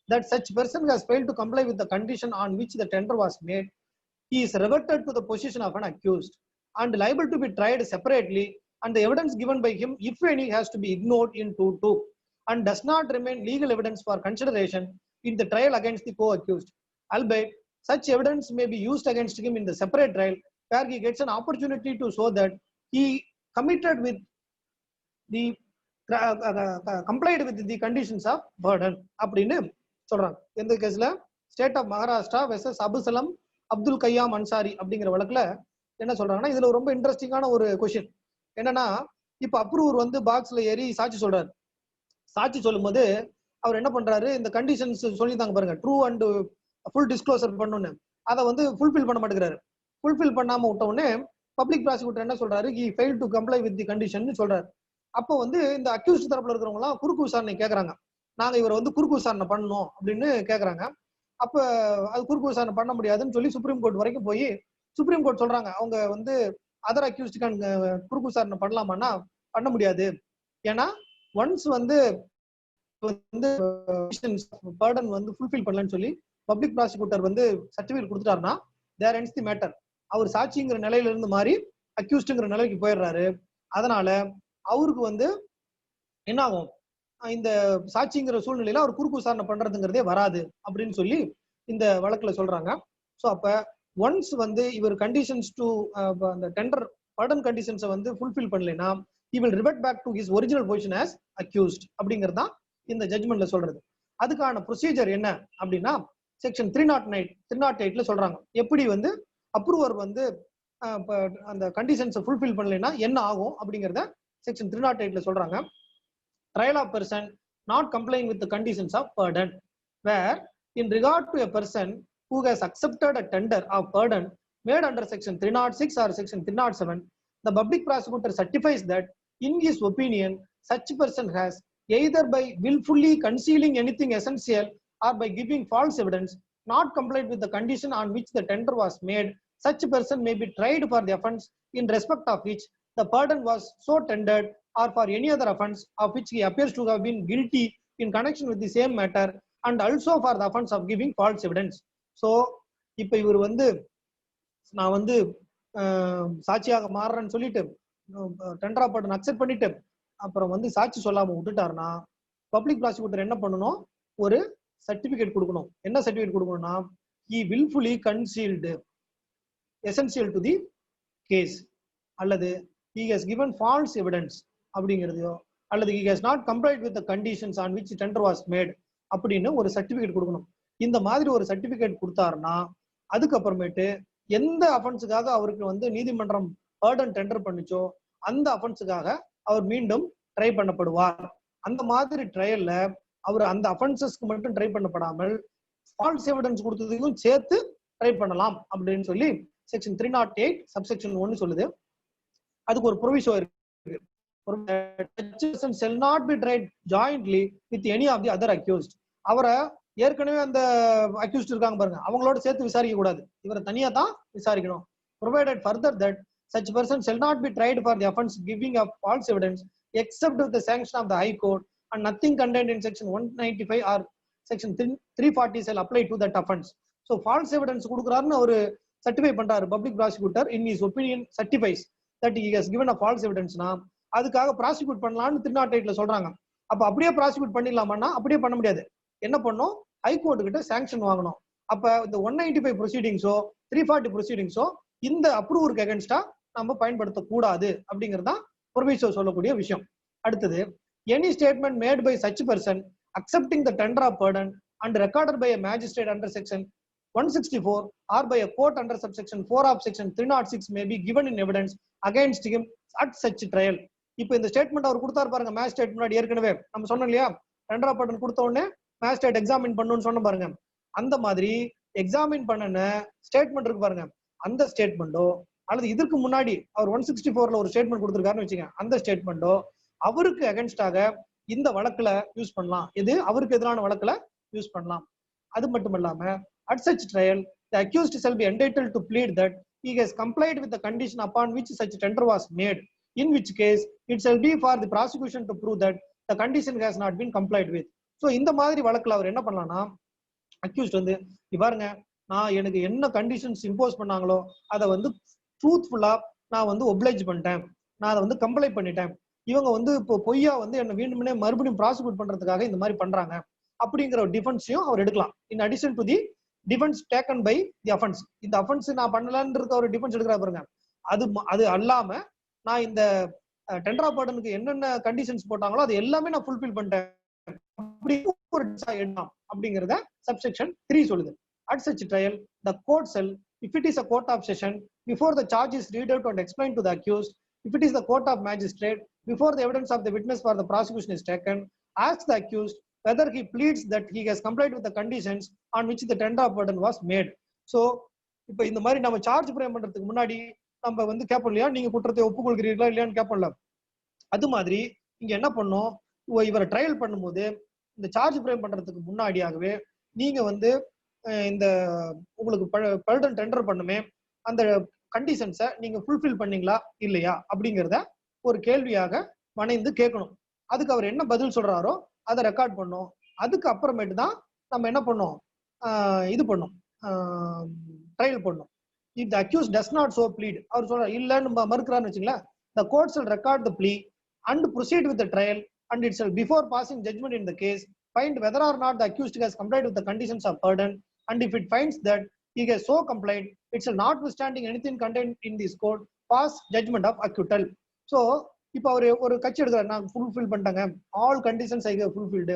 that such person has failed to comply with the condition on which the tender was made, he is reverted to the position of an accused and liable to be tried separately, and the evidence given by him, if any, has to be ignored in 2-2 and does not remain legal evidence for consideration in the trial against the co-accused. Albeit, such evidence may be used against him in the separate trial where he gets an opportunity to show that he committed with the complied with the conditions of burden அப்படின்னு சொல்றாங்க. எந்த கேஸ்ல? State of Maharashtra versus Abusalam Abdul Qayyum Ansari அப்படிங்கிற வழக்குல என்ன சொல்றாங்கன்னா, இதுல ரொம்ப இன்ட்ரெஸ்டிங்கான ஒரு கொஸ்டின் என்னன்னா, இப்ப அப்ரூவர் வந்து பாக்ஸ்ல ஏறி சாட்சி சொல்றாரு. சாட்சி சொல்லும் போது அவர் என்ன பண்றாரு, இந்த கண்டிஷன்ஸ் சொல்லியிருந்தாங்க பாருங்க, ட்ரூ அண்ட் ஃபுல் டிஸ்க்ளோசர் பண்ணணும்னு, அதை வந்து ஃபுல்ஃபில் பண்ண மாட்டேங்கிறாரு. ஃபுல்ஃபில் பண்ணாம விட்ட உடனே பப்ளிக் ப்ராசிக்யூட்டர் என்ன சொல்றாரு, he fail to comply with the condition சொல்றாரு. அப்போ வந்து இந்த அக்யூஸ்ட் தரப்புல இருக்கிறவங்க எல்லாம் குறுக்கு விசாரணை கேட்கறாங்க, நாங்க இவரை வந்து குறுக்கு விசாரணை பண்ணணும் அப்படின்னு கேட்கறாங்க. அப்ப அது குறுக்கு விசாரணை பண்ண முடியாதுன்னு சொல்லி சுப்ரீம் கோர்ட் வரைக்கும் போய் சுப்ரீம் கோர்ட் சொல்றாங்க, அவங்க வந்து அதர் அக்யூஸ்டுக்கான குறுக்கு விசாரணை பண்ணலாமான்னா பண்ண முடியாது. ஏன்னா ஒன்ஸ் வந்து பர்டன் வந்து ஃபுல்ஃபில் பண்ணலன்னு சொல்லி பப்ளிக் ப்ராசிக்யூட்டர் வந்து சர்டிபிகேட் கொடுத்துட்டாருன்னா தேர் எண்ட்ஸ் தி மேட்டர். அவர் சாட்சிங்கிற நிலையில இருந்து மாறி அக்யூஸ்டுங்கிற நிலைக்கு போயிடுறாரு. அதனால அவருக்கு வந்து என்ன ஆகும், இந்த சாட்சிங்கிற சூழ்நிலையில அவர் குறுக்கு விசாரணை பண்றதுங்கிறதே வராது அப்படின்னு சொல்லி இந்த வழக்குல சொல்றாங்க. ஸோ அப்ப ஒன்ஸ் வந்து இவர் கண்டிஷன்ஸ் டு அந்த டெண்டர் பர்டன் கண்டிஷன்ஸை வந்து ஃபுல்ஃபில் பண்ணலைன்னா he will revert back to his original position as accused அப்படிங்கிறது தான் இந்த ஜட்ஜ்மெண்ட்ல சொல்றது. அதுக்கான ப்ரொசீஜர் என்ன அப்படின்னா செக்ஷன் 308ல சொல்றாங்க, எப்படி வந்து அப்ரூவர் வந்து அந்த கண்டிஷன்ஸை ஃபுல்ஃபில் பண்ணலைன்னா என்ன ஆகும் அப்படிங்கிறத செக்ஷன் 308ல சொல்றாங்க. Trial of person not complying with the conditions of pardon, where in regard to a person who has accepted a tender of pardon made under section 306 or section 307, the public prosecutor certifies that in his opinion such person has either by willfully concealing anything essential or by giving false evidence not complied with the condition on which the tender was made such person may be tried for the offense in respect of which the pardon was so tendered, or for any other offense of which he appears to have been guilty in connection with the same matter, and also for the offense of giving false evidence. So இப்ப இவர் வந்து நான் வந்து சாட்சியாக மாறுறேன்னு சொல்லிட்டு டெண்டரா Burton accept பண்ணிட்டு அப்புறம் வந்து சாட்சி சொல்லாம விட்டுட்டாருன்னா பப்ளிக் ப்ராசிக்யூட்டர் என்ன பண்ணணும், ஒரு சர்டிபிகேட் கொடுக்கணும். என்ன சர்டிபிகேட் கொடுக்கணும்னா, he willfully concealed essential to the case, அல்லது he has given false evidence அப்படிங்கிறதையோ, அல்லது he has not complied with the conditions on which tender was made அப்படின்னு ஒரு சர்டிபிகேட் கொடுக்கணும். இந்த மாதிரி ஒரு சர்டிபிகேட் கொடுத்தாருன்னா அதுக்கப்புறமேட்டு எந்த அஃபென்ஸுக்காக அவருக்கு வந்து நீதிமன்றம் பர்டன் டெண்டர் பண்ணிச்சோ அந்த அஃபென்ஸுக்காக அவர் மீண்டும் ட்ரை பண்ணப்படுவார். அந்த மாதிரி ட்ரையல்ல அவர் அந்த அஃபென்சஸ்க்கு மட்டும் ட்ரை பண்ணப்படாமல் ஃபால்ஸ் எவிடன்ஸ் கொடுத்ததுக்கும் சேர்த்து ட்ரை பண்ணலாம் அப்படின்னு சொல்லி செக்ஷன் 308 சப்செக்ஷன் 1 சொல்லுது. அதுக்கு ஒரு ப்ரொவிஷன் இருக்கு. shall not be tried jointly with any of the other accused. அவரை ஏற்கனவே அந்த அக்யூஸ்ட் இருக்காங்க பாருங்க, அவங்களோட சேர்த்து விசாரிக்க கூடாது, இவரை தனியா தான் விசாரிக்கணும். provided further that such person shall not be tried for the offense giving of false evidence except with the sanction of the high court, and nothing contained in section 195 or section 340 shall apply to that offense. So false evidence கொடுக்கறாருன்னு ஒரு certify பண்றாரு public prosecutor, in his opinion certifies that he has given a false evidence னா அதுக்காக prosecute பண்ணலாம்னு 308ல சொல்றாங்க. அப்ப அப்படியே prosecute பண்ணிடலாமான்னா அப்படியே பண்ண முடியாது. என்ன பண்ணும், ஹைகோர்ட் கிட்ட சாங்ஷன் வாங்கணும். அப்ப இந்த 195 ப்ரொசீடிங்ஸோ 340 ப்ரொசீடிங்ஸோ இந்த அப்ரூவருக்கு அகேன்ஸ்டா நம்ம பயன்படுத்தக்கூடாது அப்படிங்கறதா ப்ரொவிஷன் சொல்லக்கூடிய விஷயம். அடுத்தது, any statement made by such person accepting the tender of pardon and recorded by a magistrate under section 164 or by a court under subsection 4 of section 306 may be given in evidence against him at such trial. இப்போ இந்த statement அவர் கொடுத்தாரு பாருங்க magistrate முன்னாடி, ஏற்கனவே நம்ம சொன்னோம் இல்லையா, tender of pardon கொடுத்த உடனே மேஜிஸ்ட்ரேட் எக்ஸாமின் பண்ணணும்னு சொன்ன பாருங்க, அந்த மாதிரி எக்ஸாமின் பண்ணன ஸ்டேட்மெண்ட் இருக்கு பாருங்க, அந்த ஸ்டேட்மெண்டோ அல்லது இதற்கு முன்னாடி அவர் 164ல ஒரு ஸ்டேட்மெண்ட் கொடுத்திருக்காருன்னு வச்சுக்கோங்க, அந்த ஸ்டேட்மெண்டோ அவருக்கு அகேன்ஸ்டாக இந்த வழக்குல யூஸ் பண்ணலாம், இது அவருக்கு எதிரான வழக்குல யூஸ் பண்ணலாம். அது மட்டும் இல்லாம at such trial the accused shall be entitled to plead that he has complied with the condition upon which such tender was made, in which case it shall be for the prosecution to prove that the condition has not been complied with. So இந்த மாதிரி வழக்குல அவர் என்ன பண்ணலாம்னா, accused வந்து பாருங்க, நான் எனக்கு என்ன கண்டிஷன்ஸ் இம்போஸ் பண்ணாங்களோ அதை வந்து ட்ரூத்ஃபுல்லா நான் வந்து ஒப்ளைஜ் பண்ணிட்டேன், நான் அதை வந்து கம்ப்ளை பண்ணிட்டேன், இவங்க வந்து இப்போ பொய்யா வந்து என்ன வேண்டும்னே மறுபடியும் ப்ராசிக்யூட் பண்றதுக்காக இந்த மாதிரி பண்றாங்க அப்படிங்கிற ஒரு டிஃபென்ஸையும் அவர் எடுக்கலாம். In addition to the defence taken by the offence. இந்த அஃபென்ஸ் நான் பண்ணலன்றது ஒரு டிஃபென்ஸ் எடுக்கிறா பாருங்க, அது அல்லாம நான் இந்த டெண்டர் ஆஃப் பர்டனுக்கு என்னென்ன கண்டிஷன்ஸ் போட்டாங்களோ அது எல்லாமே நான் ஃபுல்ஃபில் பண்ணிட்டேன் அப்படிங்கறத சப்செக்ஷன் 3 சொல்லுது. At such trial the court shall, if it is a court of session, before the charge is read out and explained to the accused, if it is the court of magistrate, before the evidence of the witness for the prosecution is taken, ask the accused whether he pleads that he has complied with the conditions on which the tender of pardon was made. So இப்போ இந்த மாதிரி நம்ம charge frame பண்றதுக்கு முன்னாடி நம்ம வந்து கேட்போம் இல்லையா, நீங்க குற்றத்தை ஒப்புக்கொள்கிறீர்களா இல்லையான்னு கேட்போம்ல, அது மாதிரி இங்க என்ன பண்ணோம், இவரை ட்ரையல் பண்ணும்போது இந்த சார்ஜ் ஃப்ரேம் பண்றதுக்கு முன்னாடியாகவே நீங்க வந்து இந்த உங்களுக்கு பர்டன் டெண்டர் பண்ணுமே அந்த கண்டிஷன்ஸை நீங்க ஃபுல்ஃபில் பண்ணீங்களா இல்லையா அப்படிங்கிறத ஒரு கேள்வியாக வணைந்து கேட்கணும். அதுக்கு அவர் என்ன பதில் சொல்றாரோ அதை ரெக்கார்ட் பண்ணோம். அதுக்கு அப்புறமேட்டு தான் நம்ம என்ன பண்ணோம், இது பண்ணோம், ட்ரையல் பண்ணோம். If the accused does not so plead, அவர் சொல்ற இல்லன்னு மறுக்கிறான்னு வச்சுங்களேன், the court shall record the plea and proceed with the trial, and it shall, before passing judgment in the case, find whether or not the accused has complied with the conditions of pardon, and if it finds that he has so complied, it shall, notwithstanding anything contained in this court, pass judgment of acquittal. So இப்போ அவர் ஒரு கட்சி எடுக்கிறார், நான் fulfil பண்ணிட்டாங்க, all conditions ஐ fulfilled,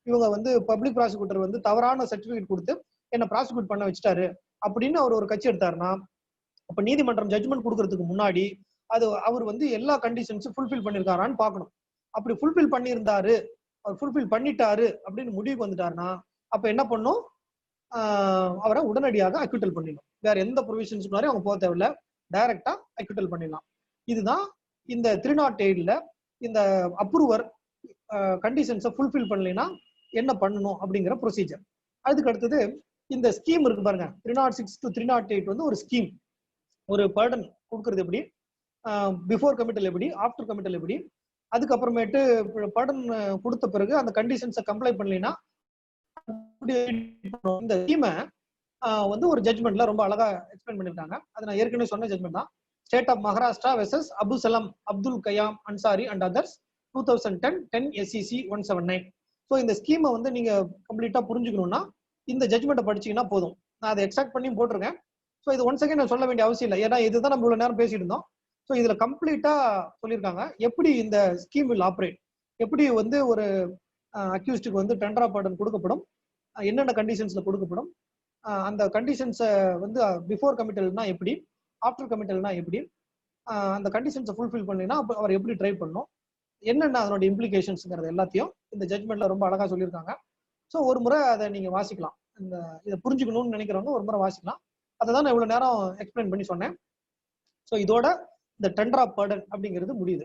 இவங்க வந்து public prosecutor வந்து தவறான சர்டிஃபிகேட் கொடுத்து என்ன ப்ராசிக்யூட் பண்ண வச்சுட்டாரு அப்படின்னு அவர் ஒரு கட்சி எடுத்தாருன்னா, அப்ப நீதிமன்றம் ஜட்ஜ்மெண்ட் கொடுக்கறதுக்கு முன்னாடி அது அவர் வந்து எல்லா கண்டிஷன்ஸும் ஃபுல்ஃபில் பண்ணிருக்காரான்னு பார்க்கணும். அப்படி ஃபுல்ஃபில் பண்ணியிருந்தாரு, அவர் ஃபுல்ஃபில் பண்ணிட்டாரு அப்படின்னு முடிவுக்கு வந்துட்டாருன்னா அப்ப என்ன பண்ணும், அவரை உடனடியாக அக்யூட்டல் பண்ணிடணும். வேற எந்த ப்ரொவிஷன்ஸ் மாதிரி அவங்க போக தேவையில்ல, டைரக்டா அக்யூட்டல் பண்ணிடலாம். இதுதான் இந்த 308ல இந்த அப்ரூவர் கண்டிஷன்ஸை ஃபுல்ஃபில் பண்ணலைன்னா என்ன பண்ணணும் அப்படிங்கிற ப்ரொசீஜர். அதுக்கு அடுத்தது இந்த ஸ்கீம் இருக்கு பாருங்க, 306 to 308 வந்து ஒரு ஸ்கீம். ஒரு பர்டன் கொடுக்கறது எப்படி, பிஃபோர் கமிட்டல் எப்படி, ஆஃப்டர் கமிட்டல் எப்படி, அதுக்கப்புறமேட்டு பர்டன் கொடுத்த பிறகு அந்த கண்டிஷன்ஸை கம்ப்ளை பண்ணலைன்னா இந்த ஸ்கீமை வந்து ஒரு ஜட்மெண்ட்ல ரொம்ப அழகா எக்ஸ்பிளைன் பண்ணிருக்காங்க. அது நான் ஏற்கனவே சொன்ன ஜட்மெண்ட் தான். State of Maharashtra versus Abusalam Abdul Qayyum Ansari and others 2010 10 SCC 179. So இந்த ஸ்கீமை வந்து நீங்க கம்ப்ளீட்டா புரிஞ்சுக்கணும்னா இந்த ஜட்மெண்ட்டை படிச்சீங்கன்னா போதும். நான் அதை எக்ஸ்ட்ராக்ட் பண்ணி போட்டிருக்கேன். ஸோ இது ஒன் செகண்ட் நான் சொல்ல வேண்டிய அவசியம் இல்லை, ஏன்னா இதுதான் நம்ம இவ்வளவு நேரம் பேசிட்டு இருந்தோம். ஸோ இதுல கம்ப்ளீட்டா சொல்லியிருக்காங்க எப்படி இந்த ஸ்கீம் வில் ஆப்ரேட், எப்படி வந்து ஒரு அக்யூஸ்டுக்கு வந்து டெண்டர் ஆஃப் பார்டன் கொடுக்கப்படும், என்னென்ன கண்டிஷன்ஸ்ல கொடுக்கப்படும், அந்த கண்டிஷன்ஸை வந்து பிஃபோர் கமிட்டல்னா எப்படி, ஆஃப்டர் கமிட்டல்னா எப்படி, அந்த கண்டிஷன்ஸை ஃபுல்ஃபில் பண்ணீங்கன்னா அவர் எப்படி ட்ரை பண்ணணும், என்னென்ன அதனோட இம்ப்ளிகேஷன்ஸ்ங்கிறது எல்லாத்தையும் இந்த ஜட்மெண்ட்ல ரொம்ப அழகா சொல்லியிருக்காங்க. ஸோ ஒரு முறை அதை நீங்க வாசிக்கலாம். இந்த இதை புரிஞ்சுக்கணும்னு நினைக்கிறவங்க ஒரு முறை வாசிக்கலாம். அதை தான் நான் இவ்வளவு நேரம் எக்ஸ்பிளைன் பண்ணி சொன்னேன். ஸோ இதோட இந்த டெண்டர் ஆஃப் பர்டன் அப்படிங்கிறது முடியுது.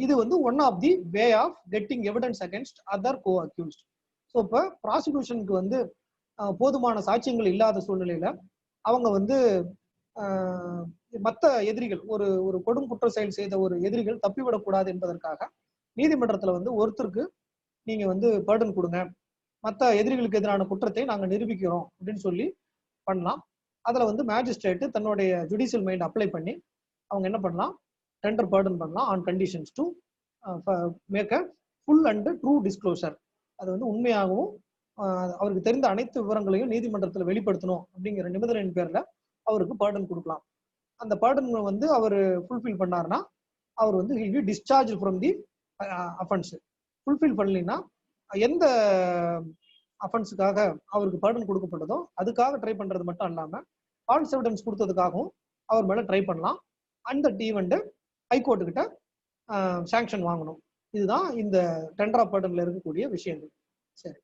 இது வந்து one of the way of getting evidence against other co accused. So இப்போ ப்ராசிக்யூஷனுக்கு வந்து போதுமான சாட்சியங்கள் இல்லாத சூழ்நிலையில அவங்க வந்து மற்ற எதிரிகள், ஒரு ஒரு கொடும் குற்ற செயல் செய்த ஒரு எதிரிகள் தப்பிவிடக்கூடாது என்பதற்காக நீதிமன்றத்துல வந்து ஒருத்தருக்கு நீங்க வந்து பர்டன் கொடுங்க, மற்ற எதிரிகளுக்கு எதிரான குற்றத்தை நாங்க நிரூபிக்கிறோம் அப்படின்னு சொல்லி பண்ணலாம். அதுல வந்து மேஜிஸ்ட்ரேட் தன்னுடைய ஜுடிஷியல் மைண்ட் அப்ளை பண்ணி அவங்க என்ன பண்ணலாம், டெண்டர் பர்டன் பண்ணலாம் on conditions to make a full and true disclosure. அது வந்து உண்மையாகவும் அவருக்கு தெரிந்த அனைத்து விவரங்களையும் நீதிமன்றத்தில் வெளிப்படுத்தணும் அப்படிங்கிற நிபந்தனையின் பேர்ல அவருக்கு பர்டன் கொடுக்கலாம். அந்த பர்டன் வந்து அவர் ஃபுல்ஃபில் பண்ணாருன்னா அவர் வந்து he'll be discharge from the offence. Fulfil பண்ணலைன்னா எந்த அஃபென்ஸுக்காக அவருக்கு பர்டன் கொடுக்கப்பட்டதோ அதுக்காக ட்ரை பண்றது மட்டும் இல்லாம ஃபால்ஸ் எவிடன்ஸ் கொடுத்ததுக்காகவும் அவர் மேல ட்ரை பண்ணலாம். அந்த ஈவெண்ட் ஹைகோர்ட்டு கிட்ட சாங்ஷன் வாங்கணும். இதுதான் இந்த டெண்டர் ஆஃப் பர்டன்ல இருக்கக்கூடிய விஷயங்கள். சரி.